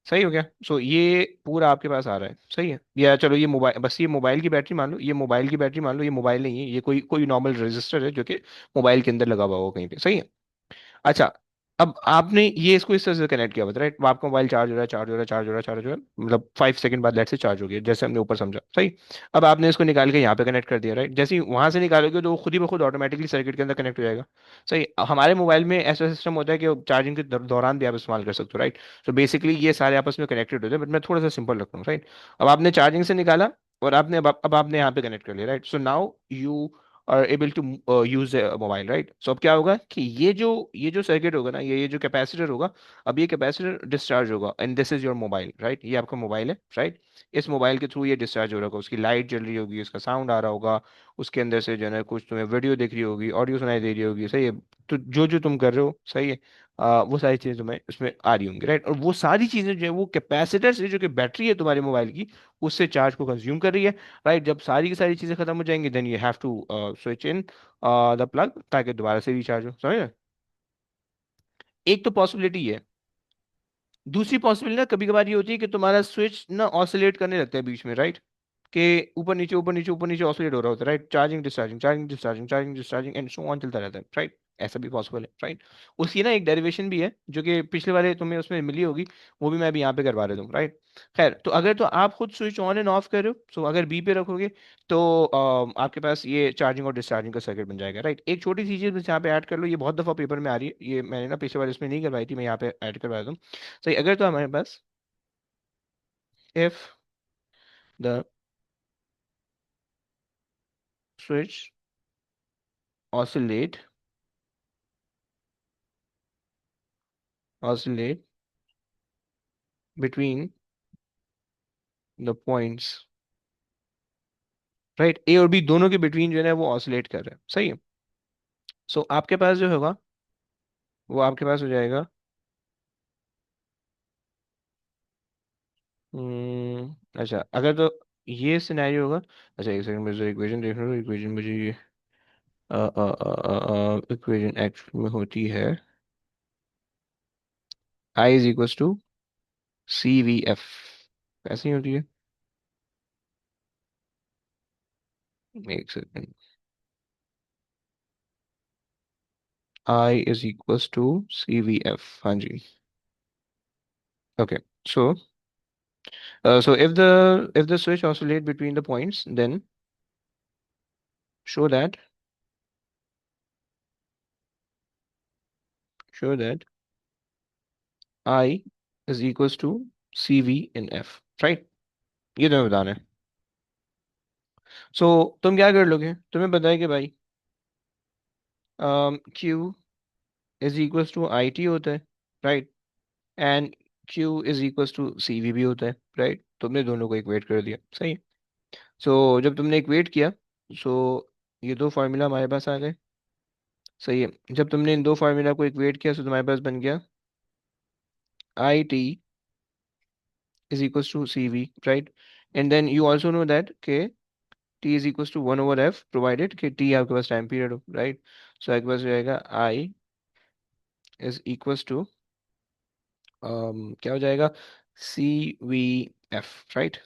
सही हो गया। सो ये पूरा आपके पास आ रहा है, सही है। या चलो ये मोबाइल, बस ये मोबाइल की बैटरी मान लो, ये मोबाइल की बैटरी मान लो, ये मोबाइल नहीं है, ये कोई कोई नॉर्मल रजिस्टर है जो कि मोबाइल के अंदर लगा हुआ हो कहीं पे, सही है। अच्छा, अब आपने ये इसको इस तरह से कनेक्ट किया हुआ था, राइट। अब आपका मोबाइल चार्ज हो रहा है, चार्ज हो रहा है, चार्ज हो रहा है, चार्ज हो रहा है, मतलब 5 सेकंड बाद लेट से चार्ज हो गया, जैसे हमने ऊपर समझा, सही। अब आपने इसको निकाल के यहाँ पे कनेक्ट कर दिया, राइट। जैसे ही वहां से निकालोगे तो वो खुद ही ब खुद ऑटोमेटिकली सर्किट के अंदर कनेक्ट हो जाएगा, सही। हमारे मोबाइल में ऐसा सिस्टम होता है कि चार्जिंग के दौरान भी आप इस्तेमाल कर सकते हो, राइट। तो बेसिकली ये सारे आपस में कनेक्टेड होते हैं, बट मैं थोड़ा सा सिंपल रखता हूँ, राइट। अब आपने चार्जिंग से निकाला और आपने अब आपने यहाँ पे कनेक्ट कर लिया, right. So now you are able to use mobile, right. So अब क्या होगा कि ये जो सर्किट होगा ना, ये जो कैपेसिटर होगा, अब ये कैपेसिटर डिस्चार्ज होगा, and this is your mobile, right. ये आपका मोबाइल है, राइट। इस मोबाइल के थ्रू ये डिस्चार्ज हो रहा होगा, उसकी लाइट जल रही होगी, उसका साउंड आ रहा होगा, उसके अंदर से जो है ना कुछ तुम्हें वीडियो दिख रही होगी, ऑडियो सुनाई दे रही होगी, सही है। तो जो जो तुम कर रहे हो, सही है, वो सारी चीजें तुम्हें उसमें आ रही होंगी, राइट। और वो सारी चीजें जो है वो कैपेसिटर से, जो कि बैटरी है तुम्हारे मोबाइल की, उससे चार्ज को कंज्यूम कर रही है, राइट। जब सारी की सारी चीजें खत्म हो जाएंगी then you have to switch in the plug, ताकि दोबारा से रिचार्ज हो, समझ रहे? एक तो पॉसिबिलिटी है। दूसरी पॉसिबिलिटी ना कभी कभार ये होती है कि तुम्हारा स्विच ना ऑसिलेट करने लगता है बीच में, राइट। कि ऊपर नीचे ऊपर नीचे ऊपर नीचे ऑसिलेट हो रहा होता है, right. Charging discharging, charging discharging, charging discharging and so on चलता रहता है, राइट। ऐसा भी पॉसिबल है, राइट। उसकी ना एक डेरिवेशन भी है जो कि पिछले वाले तुम्हें उसमें मिली होगी, वो भी मैं अभी यहाँ पे करवा देता हूँ, राइट। खैर, तो अगर तो आप खुद स्विच ऑन एंड ऑफ कर रहे हो, सो अगर बी पे रखोगे तो आपके पास ये चार्जिंग और डिस्चार्जिंग का सर्किट बन जाएगा, राइट। एक छोटी सी चीज बस यहाँ पे ऐड कर लो, ये बहुत दफा पेपर में आ रही है, ये मैंने ना पिछले वाले इसमें नहीं करवाई थी, मैं यहाँ पे ऐड करवा दूँ, सही। अगर तो हमारे पास if the switch oscillate oscillate between the points, right. A और बी दोनों के बिटवीन जो है वो ऑसिलेट कर रहे हैं, सही है। सो आपके पास जो होगा वो आपके पास हो जाएगा, अच्छा अगर तो ये सिनेरियो होगा। अच्छा एक सेकंड, मुझे इक्वेशन देख लो, इक्वेशन मुझे ये इक्वेशन एक्चुअल में होती है I is equal to C V F, ऐसी ही होती है। एक second, I is equals to C V F, हाँ जी। Okay, so so if the switch oscillate between the points, then show that show that I is equals to CV in F, right? ये तुम्हें बताना है। सो तुम क्या कर लोगे, तुम्हें पता है कि भाई Q is equals to I T होता है, right? And Q is equals to C V भी होता है, राइट? तुमने दोनों को इक्वेट कर दिया, सही है। सो जब तुमने इक्वेट किया, सो ये दो फार्मूला हमारे पास आ गए, सही है। जब तुमने इन दो फार्मूला को इक्वेट किया, सो तुम्हारे पास बन गया I T is equals to CV, right? And then you also know that K T is equals to 1 over F provided कि T आपके पास टाइम पीरियड हो, right? So आपके पास रहेगा I is equals to क्या हो जाएगा, CVF, right?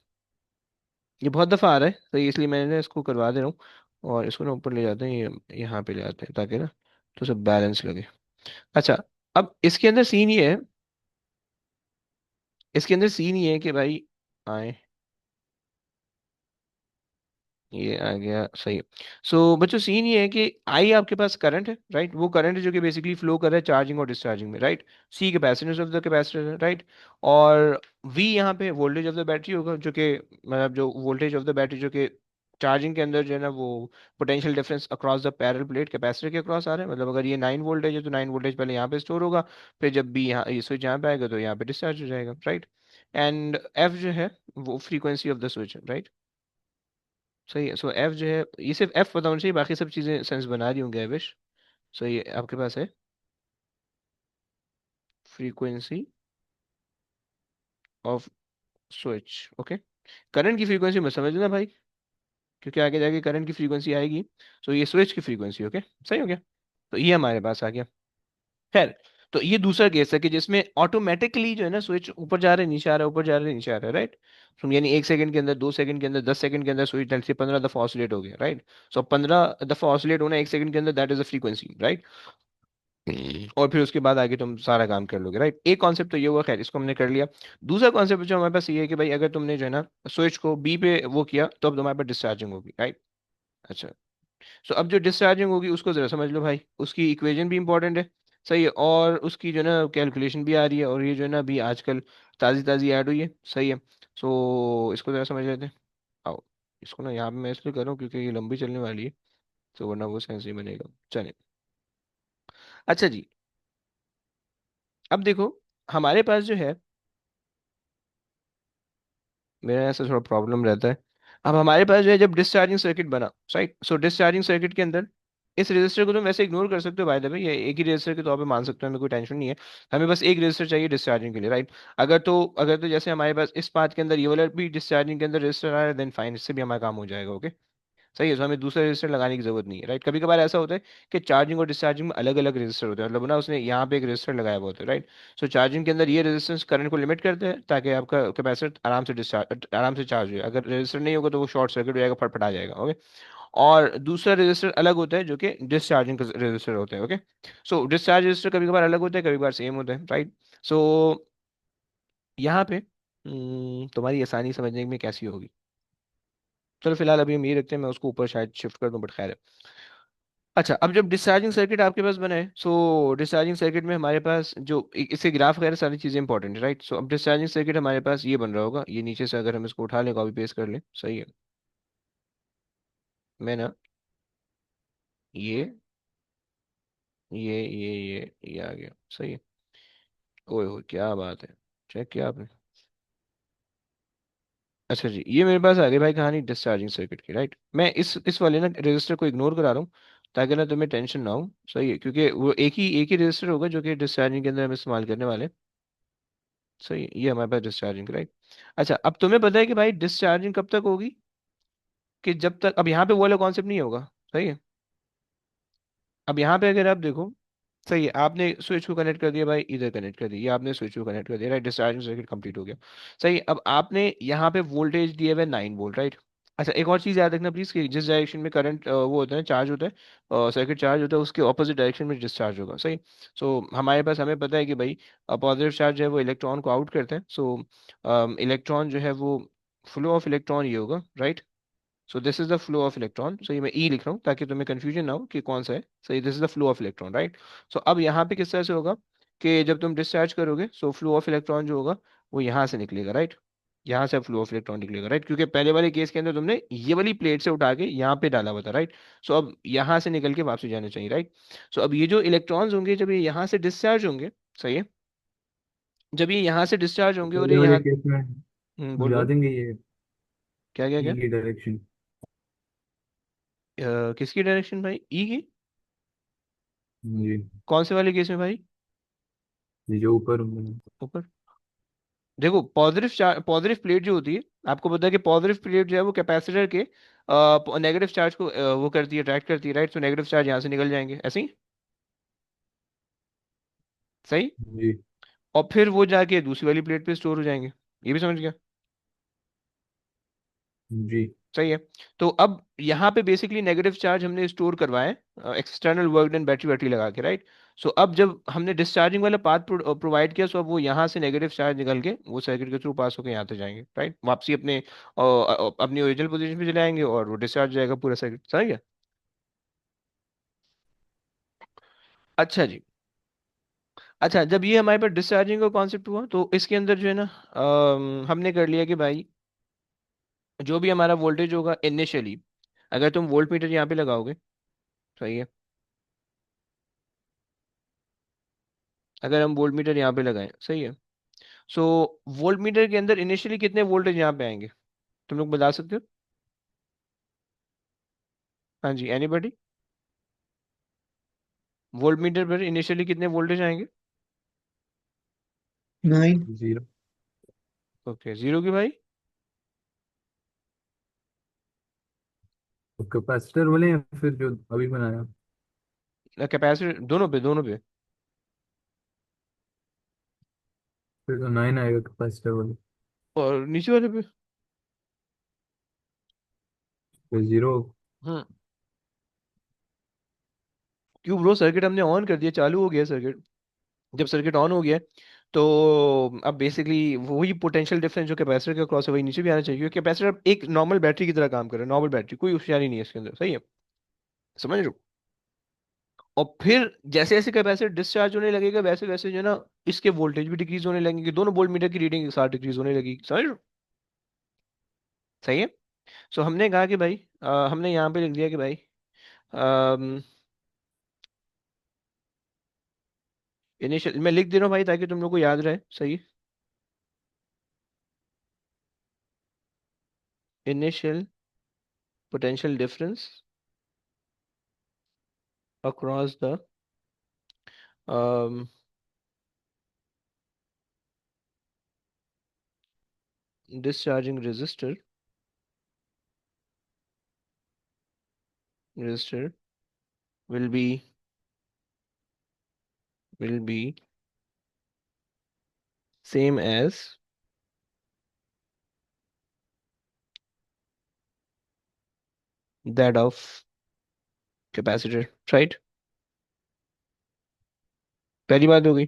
ये बहुत दफ़ा आ रहा है, तो इसलिए मैंने इसको करवा दे रहा हूँ, और इसको ना ऊपर ले जाते हैं, ये यहाँ पे ले आते हैं ताकि ना तो सब बैलेंस लगे। अच्छा, अब इसके अंदर सीन ये है कि भाई आए, ये आ गया, सही है। सो बच्चों सीन ये है कि आई आपके पास करंट है, राइट? वो करंट है जो कि बेसिकली फ्लो कर रहा है चार्जिंग और डिस्चार्जिंग में, right? C capacitance of the capacitor है, राइट? और वी यहाँ पे वोल्टेज ऑफ द बैटरी होगा, जो कि मतलब जो वोल्टेज ऑफ द बैटरी जो कि चार्जिंग के अंदर जो है ना वो potential difference across the parallel plate capacitor के अक्रॉस आ रहा है। मतलब अगर ये 9 वोल्टेज है तो 9 वोल्टेज पहले यहाँ पे स्टोर होगा, फिर जब भी यहाँ ये स्विच यहाँ पे आएगा तो यहाँ पे डिस्चार्ज हो जाएगा, राइट? एंड एफ जो है वो फ्रीक्वेंसी ऑफ द स्विच है, राइट? सही है। सो एफ जो है, ये सिर्फ एफ बताना चाहिए, बाकी सब चीज़ें सेंस बना रही होंगे एविश। सो ये आपके पास है frequency off switch, okay? Current की फ्रीक्वेंसी मत समझ लेना भाई, क्योंकि आगे जाके करंट की फ्रीक्वेंसी आएगी। सो ये स्विच की फ्रीक्वेंसी, ओके? सही हो गया। तो ये हमारे पास आ गया। खैर, तो ये दूसरा केस है कि जिसमें ऑटोमेटिकली जो है ना स्विच ऊपर जा रहा है, नीचे आ रहा है, ऊपर जा रहा है, नीचे आ रहा है, राइट? यानी 1 सेकंड के अंदर, 2 सेकंड के अंदर, 10 सेकंड के अंदर स्विच से 15 दफा ऑसिलेट हो गया, राइट? सो 15 दफा ऑसिलेट होना 1 सेकंड के अंदर, that is a frequency, right? और फिर उसके बाद आगे तुम सारा काम कर लोगे, राइट? एक कॉन्सेप्ट तो ये हुआ, खैर इसको हमने कर लिया। दूसरा कॉन्सेप्ट जो हमारे पास ये है कि भाई अगर तुमने जो है ना स्विच को बी पे वो किया तो अब तुम्हारे पास डिस्चार्जिंग होगी, राइट? अच्छा, सो अब जो डिस्चार्जिंग होगी उसको जरा समझ लो भाई, उसकी इक्वेशन भी इंपॉर्टेंट है, सही है, और उसकी जो है ना कैलकुलेशन भी आ रही है, और ये जो है ना अभी आजकल ताज़ी ताज़ी ऐड हुई है, सही है। सो इसको जरा समझ लेते हैं। आओ, इसको ना यहाँ पे मैं इसलिए कर रहा हूँ क्योंकि ये लंबी चलने वाली है, तो वरना वो सेंस नहीं बनेगा, चलिए। अच्छा जी, अब देखो हमारे पास जो है, मेरा ऐसा थोड़ा प्रॉब्लम रहता है। अब हमारे पास जो है जब डिस्चार्जिंग सर्किट बना, राइट? सो डिस्चार्जिंग सर्किट के अंदर इस रजिस्टर को तुम वैसे इग्नोर कर सकते हो, बाय द वे ये एक ही रजिस्टर के तौर पे मान सकते हो, हमें कोई टेंशन नहीं है। हमें बस एक रजिस्टर चाहिए डिस्चार्जिंग के लिए, राइट? अगर तो जैसे हमारे पास इस पाथ के अंदर ये वाला भी डिस्चार्जिंग के अंदर रजिस्टर आ रहा है, देन फाइन, इससे भी हमारा काम हो जाएगा, ओके? सही है। तो हमें दूसरा रजिस्टर लगाने की जरूरत नहीं है, राइट? कभी कभार ऐसा होता है कि चार्जिंग और डिस्चार्जिंग में अलग अलग रजिस्टर होते हैं, मतलब ना उसने यहाँ पे एक रजिस्टर लगाया हुआ होता है, राइट? सो चार्जिंग के अंदर ये रेजिस्टेंस करंट को लिमिट करते हैं ताकि आपका कैपेसिटर आराम से चार्ज हो। अगर रजिस्टर नहीं होगा तो वो शॉर्ट सर्किट हो जाएगा, फटफटा जाएगा, ओके? और दूसरा रजिस्टर अलग होता है जो कि डिस्चार्जिंग रजिस्टर होता है, ओके? सो डिस्चार्ज रजिस्टर कभी कभार अलग होता है, कभी कभार सेम होता है, राइट? सो यहाँ पे तुम्हारी आसानी समझने में कैसी होगी, चलो फिलहाल अभी हम ये रखते हैं, मैं उसको ऊपर शायद शिफ्ट कर दूं, बट खैर है। अच्छा, अब जब डिस्चार्जिंग सर्किट आपके पास बना है, सो डिस्चार्जिंग सर्किट में हमारे पास जो इसके ग्राफ वगैरह सारी चीज़ें इंपॉर्टेंट है, राइट? सो अब डिस्चार्जिंग सर्किट हमारे पास ये बन रहा होगा, ये नीचे से अगर हम इसको उठा लें, कॉपी पेस्ट कर लें, सही है। मैं ना ये ये आ गया, सही है। ओए हो, क्या बात है, चेक किया आपने? अच्छा जी, ये मेरे पास आ गई भाई कहानी डिस्चार्जिंग सर्किट की, राइट? मैं इस वाले ना रजिस्टर को इग्नोर करा रहा हूँ ताकि ना तुम्हें टेंशन ना हो, सही है, क्योंकि वो एक ही रजिस्टर होगा जो कि डिस्चार्जिंग के अंदर हम इस्तेमाल करने वाले हैं, सही है। ये हमारे पास डिस्चार्जिंग, राइट? अच्छा, अब तुम्हें पता है कि भाई डिस्चार्जिंग कब तक होगी, कि जब तक, अब यहाँ पे वो वाला कॉन्सेप्ट नहीं होगा, सही है। अब यहाँ पे अगर आप देखो, सही है, आपने स्विच को कनेक्ट कर दिया भाई, इधर कनेक्ट कर दिया, आपने स्विच को कनेक्ट कर दिया, राइट? डिस्चार्जिंग सर्किट कंप्लीट हो गया, सही। अब आपने यहाँ पे वोल्टेज दिए हुए 9 वोल्ट, राइट? अच्छा, एक और चीज़ याद रखना प्लीज़ कि जिस डायरेक्शन में करंट वो होता है, चार्ज होता है, सर्किट चार्ज होता है, उसके ऑपोजिट डायरेक्शन में डिस्चार्ज होगा, सही। सो हमारे पास, हमें पता है कि भाई पॉजिटिव चार्ज जो है वो इलेक्ट्रॉन को आउट करते हैं। सो इलेक्ट्रॉन जो है वो, फ्लो ऑफ इलेक्ट्रॉन ये होगा, right. So this is the flow of electron. So ये मैं ई लिख रहा हूँ ताकि तुम्हें कंफ्यूजन ना हो कि कौन सा है, सही। This is the flow of electron, right. So अब यहाँ पे किस तरह से होगा कि जब तुम डिस्चार्ज करोगे, सो फ्लो ऑफ इलेक्ट्रॉन जो होगा वो यहाँ से निकलेगा, राइट। यहाँ से फ्लो ऑफ इलेक्ट्रॉन निकलेगा, राइट, क्योंकि पहले वाले केस के अंदर तुमने ये वाली प्लेट से उठा के यहाँ पे डाला हुआ था, राइट। सो अब यहाँ से निकल के वापस जाना चाहिए, राइट। सो अब ये जो इलेक्ट्रॉन्स होंगे जब ये यहाँ से डिस्चार्ज होंगे, सही है, जब ये यहाँ से डिस्चार्ज होंगे और पहले ये वाले यहाँ, केस में बोल बुला बोल, देंगे ये क्या क्या ई क्या, की डायरेक्शन। किसकी डायरेक्शन भाई, ई की? जी। कौन से वाले केस में भाई? ये जो ऊपर ऊपर। देखो पॉजिटिव चार्ज, पॉजिटिव प्लेट जो होती है, आपको पता है कि पॉजिटिव प्लेट जो है वो कैपेसिटर के नेगेटिव चार्ज को वो करती है, अट्रैक्ट करती है, राइट। तो नेगेटिव चार्ज यहाँ से निकल जाएंगे, ऐसे ही, सही। जी। और फिर वो जाके दूसरी वाली प्लेट पे स्टोर हो जाएंगे, ये भी समझ गया, जी। सही है। तो अब यहाँ पे बेसिकली नेगेटिव चार्ज हमने स्टोर करवाए external work done battery battery लगा के, राइट। सो अब जब हमने डिस्चार्जिंग वाला पाथ प्रोवाइड किया, सो अब वो यहाँ से नेगेटिव चार्ज निकल के वो सर्किट के थ्रू पास होकर यहाँ तक जाएंगे, राइट, वापसी अपने अपनी ओरिजिनल पोजीशन पे चले आएंगे और वो डिस्चार्ज हो जाएगा पूरा सर्किट, समझ गया। अच्छा जी। अच्छा, जब ये हमारे पास डिस्चार्जिंग का कॉन्सेप्ट हुआ तो इसके अंदर जो है ना, हमने कर लिया कि भाई जो भी हमारा वोल्टेज होगा इनिशियली, अगर तुम वोल्ट मीटर यहाँ पे लगाओगे, सही है, अगर हम वोल्ट मीटर यहाँ पे लगाएं, सही है। सो वोल्ट मीटर के अंदर इनिशियली कितने वोल्टेज यहाँ पे आएंगे, तुम लोग बता सकते हो? हाँ जी, एनीबॉडी? वोल्ट मीटर पर इनिशियली कितने वोल्टेज आएंगे? 9। 0। ओके, जीरो की भाई? तो कैपेसिटर वाले या फिर जो अभी बनाया? कैपेसिटर, दोनों पे, दोनों पे। फिर तो 9 आएगा कैपेसिटर वाले। और नीचे वाले पे? फिर 0। हम्म। क्यों ब्रो, सर्किट हमने ऑन कर दिया, चालू हो गया सर्किट। जब सर्किट ऑन हो गया तो अब बेसिकली वही पोटेंशियल डिफरेंस जो कैपेसिटर के क्रॉस है वही नीचे भी आना चाहिए, क्योंकि कैपेसिटर एक नॉर्मल बैटरी की तरह काम कर रहा है, नॉर्मल बैटरी, कोई होशियारी नहीं है इसके अंदर, सही है, समझ रहे हो। और फिर जैसे जैसे कैपेसिटर डिस्चार्ज होने लगेगा वैसे वैसे जो है ना, इसके वोल्टेज भी डिक्रीज होने लगेंगे, दोनों वोल्ट मीटर की रीडिंग एक साथ डिक्रीज होने लगेगी, समझ रहे हो, सही है। सो हमने कहा कि भाई हमने यहाँ पे लिख दिया कि भाई इनिशियल, मैं लिख दे रहा हूँ भाई ताकि तुम लोग को याद रहे, सही है। Initial potential difference across the um, discharging resistor will be same as that of capacitor, right? पहली बात हो गई,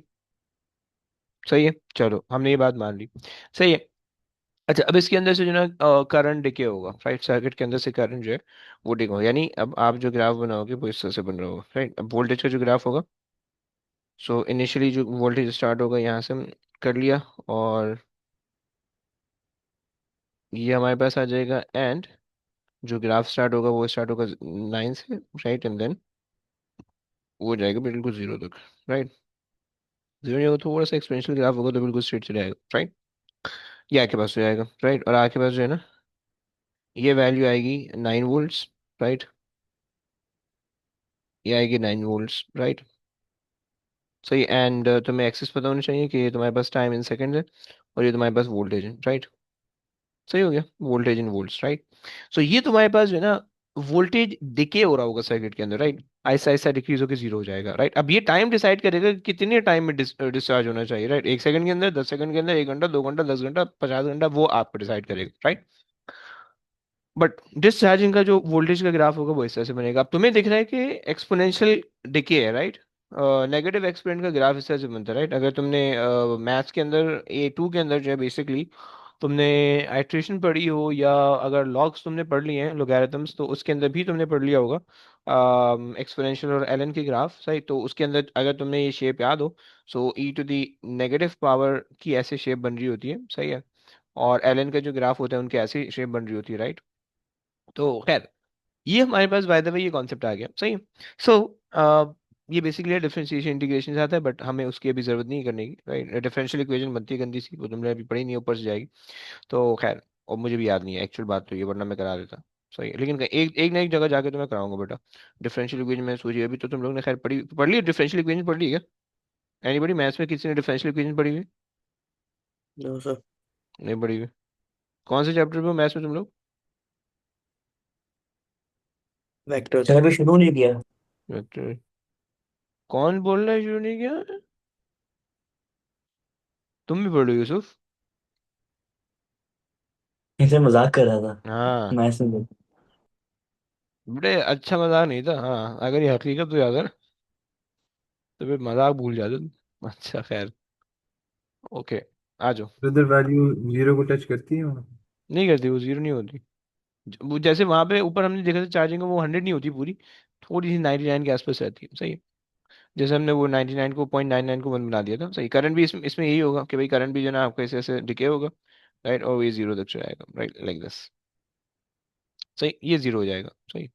सही है, चलो हमने ये बात मान ली, सही है। अच्छा, अब इसके अंदर से जो ना करंट डिके होगा, राइट, सर्किट के अंदर से करंट जो है वो डिके होगा, यानी अब आप जो ग्राफ बनाओगे वो इस तरह से बन रहा होगा, राइट। अब वोल्टेज का जो ग्राफ होगा, सो इनिशियली जो वोल्टेज स्टार्ट होगा यहाँ से हम कर लिया, और ये हमारे पास आ जाएगा, एंड जो ग्राफ स्टार्ट होगा वो स्टार्ट होगा 9 से, राइट, एंड देन वो जाएगा बिल्कुल जीरो तक, राइट। जीरो नहीं होगा, थोड़ा सा एक्सपेंशियल ग्राफ होगा तो बिल्कुल स्ट्रेट चले जाएगा, राइट। ये आपके पास हो जाएगा, राइट, और आपके पास जो है ना ये वैल्यू आएगी 9 वोल्ट्स, राइट, ये आएगी 9 वोल्ट्स, राइट, सही। एंड तुम्हें एक्सेस पता होना चाहिए कि ये तुम्हारे पास टाइम इन सेकंड है और ये तुम्हारे पास वोल्टेज है, राइट, सही हो गया, वोल्टेज इन वोल्ट्स, राइट। सो ये तुम्हारे पास जो है ना वोल्टेज डिके हो रहा होगा सर्किट के अंदर, राइट, ऐसा ऐसा डिक्रीज होकर जीरो हो जाएगा, राइट। अब ये टाइम डिसाइड करेगा कि कितने टाइम में डिस्चार्ज होना चाहिए, राइट, 1 सेकंड के अंदर, 10 सेकंड के अंदर, 1 घंटा, 2 घंटा, 10 घंटा, 50 घंटा, वो आपको डिसाइड करेगा, राइट। बट डिस्चार्जिंग का जो वोल्टेज का ग्राफ होगा वो इस तरह से बनेगा। अब तुम्हें दिख रहा है कि एक्सपोनेंशियल डिके है, राइट? नेगेटिव एक्सपोनेंट का ग्राफ इस तरह से बनता है, राइट? अगर तुमने मैथ्स के अंदर A2 के अंदर जो है बेसिकली तुमने आइट्रेशन पढ़ी हो, या अगर लॉग्स तुमने पढ़ लिए हैं, लोगैरिथम्स, तो उसके अंदर भी तुमने पढ़ लिया होगा एक्सपोनेंशियल और एलन के ग्राफ, सही? तो उसके अंदर अगर तुमने ये शेप याद हो, so e to the negative power की ऐसे शेप बन रही होती है, सही है? और एलन का जो ग्राफ होता है उनके ऐसी शेप बन रही होती है, राइट? तो खैर, ये हमारे पास बाय द वे ये कॉन्सेप्ट आ गया, सही। सो ये बेसिकली डिफरेंशिएशन इंटीग्रेशन से आता है, बट हमें उसकी अभी जरूरत नहीं करने की, राइट? डिफरेंशियल इक्वेशन बनती है गंदी सी, वो तुमने अभी पढ़ी नहीं, ऊपर से जाएगी। तो खैर, और मुझे भी याद नहीं है एक्चुअल बात तो ये, वरना मैं करा देता, सही। लेकिन एक एक ना एक जगह जाके तो मैं कराऊंगा बेटा डिफरेंशियल इक्वेशन। मैं सोचिए, अभी तो तुम लोग ने खैर पढ़ ली डिफरेंशियल इक्वेशन, पढ़ ली है क्या? एनीबॉडी मैथ्स में किसी ने डिफरेंशियल इक्वेशन पढ़ी हुई? No sir. नहीं पढ़ी हुई? कौन से चैप्टर पे हो मैथ्स में तुम लोग? वेक्टर्स सर अभी शुरू नहीं किया। वेक्टर? कौन बोल रहा है शुरू नहीं किया? तुम भी पढ़ रहे हो यूसुफ? इनसे मजाक कर रहा था। हाँ, मैं सुन बड़े अच्छा मजाक नहीं था। हाँ, अगर ये हकीकत हो जाता ना तो फिर मजाक भूल जाते तुम। अच्छा खैर, ओके, आ जाओ। ब्रदर वैल्यू जीरो को टच करती है वहाँ? नहीं करती, वो जीरो नहीं होती। वो जैसे वहां पे ऊपर हमने देखा था चार्जिंग का, वो 100 नहीं होती पूरी, थोड़ी सी 99 के आसपास रहती है, सही है? जैसे हमने वो 99 को 0.99 को 1 बना दिया था, सही। करंट भी इसमें यही होगा कि भाई करंट भी जो है ना आपका ऐसे ऐसे डिके होगा, राइट? और ये जीरो तक जाएगा, राइट, लाइक दिस, सही। ये जीरो हो जाएगा, सही।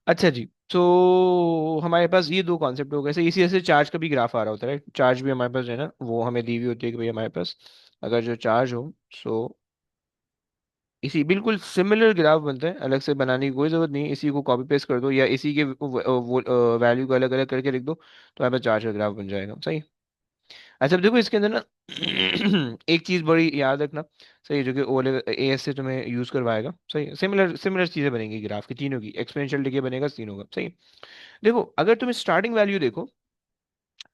अच्छा जी, तो हमारे पास ये दो कॉन्सेप्ट हो गए। इसी ऐसे चार्ज का भी ग्राफ आ रहा होता है, राइट? चार्ज भी हमारे पास जो है ना, वो हमें दी हुई होती है कि भाई हमारे पास अगर जो चार्ज हो, सो इसी बिल्कुल सिमिलर ग्राफ बनता है, अलग से बनाने की कोई जरूरत नहीं है। इसी को कॉपी पेस्ट कर दो, या इसी के वैल्यू को अलग अलग करके लिख दो, तो हमारे पास चार्ज का ग्राफ बन जाएगा, सही। अच्छा, अब देखो इसके अंदर ना एक चीज बड़ी याद रखना, सही, जो कि ओ लेवल AS से तुम्हें यूज करवाएगा, सही। सिमिलर सिमिलर चीजें बनेंगी ग्राफ की, तीनों की एक्सपोनेंशियल डिके बनेगा तीनों का, सही। देखो, अगर तुम स्टार्टिंग वैल्यू देखो,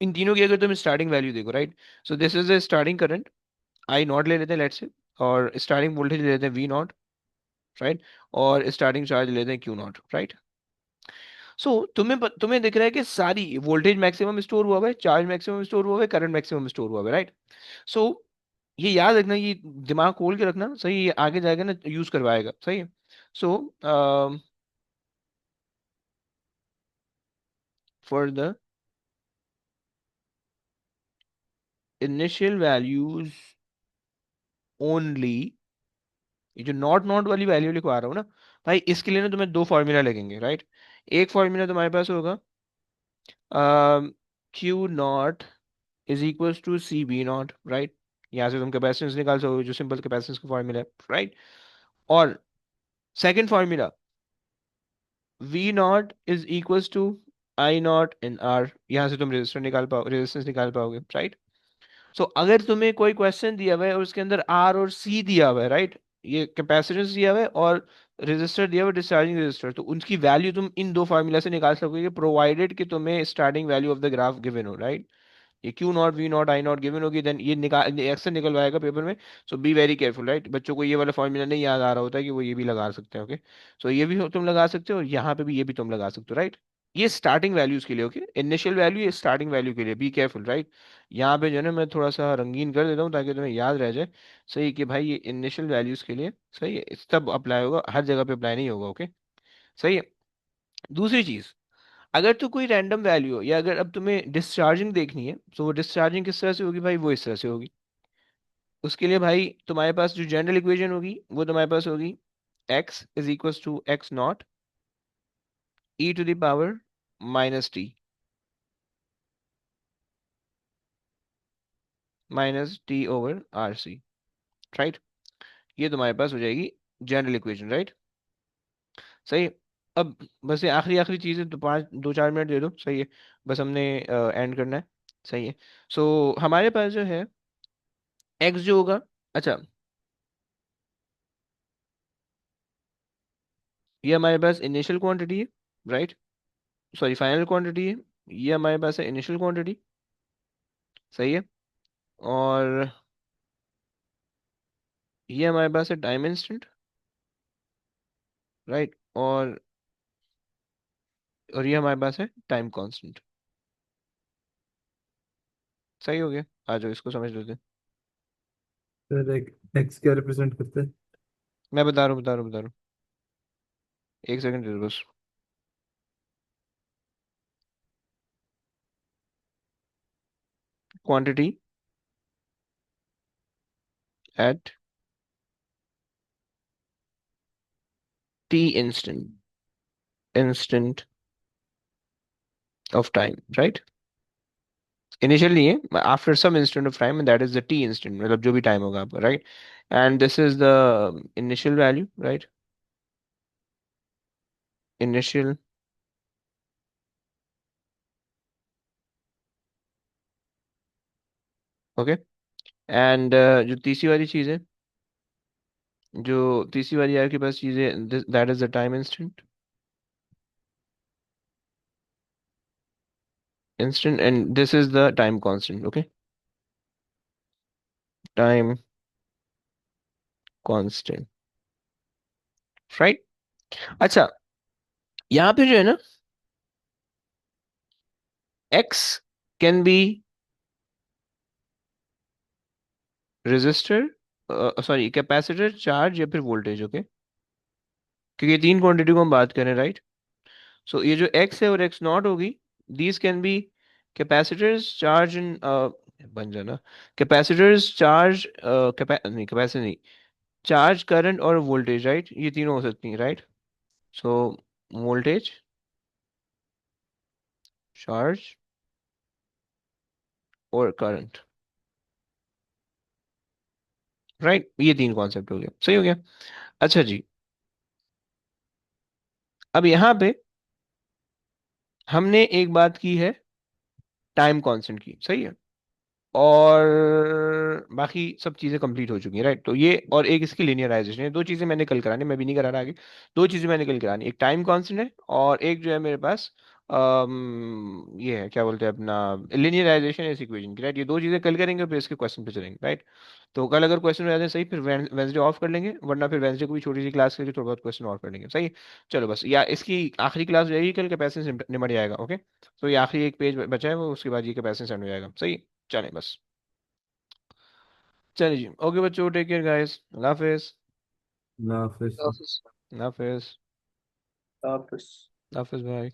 इन तीनों की अगर तुम स्टार्टिंग वैल्यू देखो, right? So this is the starting current, I not ले लेते हैं लेट्स से, और स्टार्टिंग वोल्टेज ले लेते हैं V0, राइट? और स्टार्टिंग चार्ज ले लेते हैं Q0, राइट? सो तुम्हें दिख रहा है कि सारी वोल्टेज मैक्सिमम स्टोर हुआ हुआ है, चार्ज मैक्सिमम स्टोर हुआ हुआ है, करंट मैक्सिमम स्टोर हुआ हुआ है, राइट? सो ये याद रखना, ये दिमाग खोल के रखना, सही। ये आगे जाएगा ना यूज करवाएगा, सही है? So for the initial values only, ये जो नॉट नॉट वाली वैल्यू लिखवा रहा हूँ ना भाई, इसके लिए ना तुम्हें दो फॉर्मूला लगेंगे, राइट? एक फॉर्मूला तुम्हारे पास होगा Q0 is equals to CB0, right? यहाँ से तुम कैपेसिटेंस निकाल सकते हो, जो सिंपल कैपेसिटेंस का फॉर्मूला है, राइट? और second formula, V0 is equals to I0 in R, यहाँ से तुम रेजिस्टेंस निकाल पाओगे, राइट? सो अगर तुम्हें कोई क्वेश्चन दिया हुआ है और उसके अंदर R और C दिया हुआ है, राइट? ये कैपेसिटेंस दिया हुआ है और रेजिस्टर दिया हुआ है, डिस्चार्जिंग रेजिस्टर, तो उनकी वैल्यू तुम इन दो फार्मूला से निकाल सकोगे, प्रोवाइडेड कि तुम्हें starting value of the graph given हो, राइट? ये Q0 V0 I0 गिवन होगी, देन ये निकाल अक्सर निकलवाएगा पेपर में। सो बी वेरी केयरफुल, राइट? बच्चों को ये वाला फॉर्मूला नहीं याद आ रहा होता है कि वो ये भी लगा सकते हैं, ओके? सो ये भी तुम लगा सकते हो, और यहाँ पे भी ये भी तुम लगा सकते हो, राइट? ये स्टार्टिंग वैल्यूज के लिए, ओके? इनिशियल वैल्यू ये स्टार्टिंग वैल्यू के लिए, बी केयरफुल, राइट? यहाँ पे जो है ना मैं थोड़ा सा रंगीन कर देता हूँ ताकि तुम्हें याद रह जाए, सही, कि भाई ये इनिशियल वैल्यूज के लिए, सही है, इस तब अप्लाई होगा, हर जगह पे अप्लाई नहीं होगा, ओके? सही है। दूसरी चीज, अगर तो कोई रैंडम वैल्यू हो, या अगर अब तुम्हें डिस्चार्जिंग देखनी है, तो वो डिस्चार्जिंग किस तरह से होगी भाई? वो इस तरह से होगी। उसके लिए भाई तुम्हारे पास जो जनरल इक्वेशन होगी वो तुम्हारे पास होगी x is equal to X0 e⁻ -t -t/RC, right? ये तुम्हारे पास हो जाएगी जनरल इक्वेशन, राइट? सही है। अब बस ये आखिरी आखिरी चीज़ है, तो 2-4 मिनट दे दो, सही है? बस हमने एंड करना है, सही है? सो हमारे पास जो है x जो होगा, अच्छा, ये हमारे पास इनिशियल क्वांटिटी है, राइट? सॉरी, फाइनल क्वांटिटी है। ये हमारे पास है इनिशियल क्वांटिटी, सही है? और ये हमारे पास है टाइम इंस्टेंट, राइट, और ये हमारे पास है टाइम कांस्टेंट। सही हो गया, आ जाओ इसको समझ लेते हैं। सर एक एक्स क्या रिप्रेजेंट करता है? मैं बता रहा हूँ, एक सेकंड दे दो बस। Quantity at T instant of time, right. Initial नहीं है, after some instant of time, that is the T instant, मतलब जो भी टाइम होगा आपका, right. And this is the initial value, right, initial, okay. And जो तीसरी वाली चीज़ है, जो तीसरी वाली आपके पास चीज़ है, that is the time instant and this is the time constant, okay, time constant, right. अच्छा, यहाँ पे जो है ना, X can be resistor, sorry capacitor, charge या फिर वोल्टेज, ओके, क्योंकि ये तीन क्वांटिटी को हम बात करें, राइट। सो ये जो एक्स है और एक्स नॉट होगी, these can be capacitors, charge in, बन जाना, कैपेसिटर्स, चार्ज, नहीं कैपेसिटर नहीं, चार्ज, करंट और वोल्टेज, राइट, ये तीनों हो सकती हैं, राइट। सो वोल्टेज, चार्ज और करंट, राइट, ये तीन कॉन्सेप्ट हो गया, सही हो गया। अच्छा जी, अब यहाँ पे हमने एक बात की है टाइम कांस्टेंट की, सही है, और बाकी सब चीज़ें कंप्लीट हो चुकी हैं, राइट। तो ये और एक इसकी लिनियराइजेशन है, दो चीज़ें मैंने कल करानी, मैं भी नहीं करा रहा आगे। दो चीज़ें मैंने कल करानी, एक टाइम कांस्टेंट है और एक जो है मेरे पास ये है, क्या बोलते हैं अपना, लिनियराइजेशन इस इक्वेशन की, राइट। ये दो चीज़ें कल करेंगे फिर इसके क्वेश्चन पे चलेंगे, राइट। तो कल अगर क्वेश्चन हो जाते हैं सही, फिर वेंसडे ऑफ कर लेंगे, वरना फिर वेंसडे को भी छोटी सी क्लास करके थोड़ा बहुत क्वेश्चन और कर लेंगे, सही। चलो बस, या इसकी आखिरी क्लास हो जाएगी कल, कैपेसिटी निमट जाएगा, ओके। तो ये आखिरी एक पेज बचा है, वो उसके बाद ये कैपेसिटी सेंड हो जाएगा, सही। चलें बस, चलिए जी, ओके बच्चों, टेक केयर गाइस, अल्लाह हाफिज। ना फिर ऑफिस अल्लाह हाफिज। ऑफिस अल्लाह हाफिज भाई।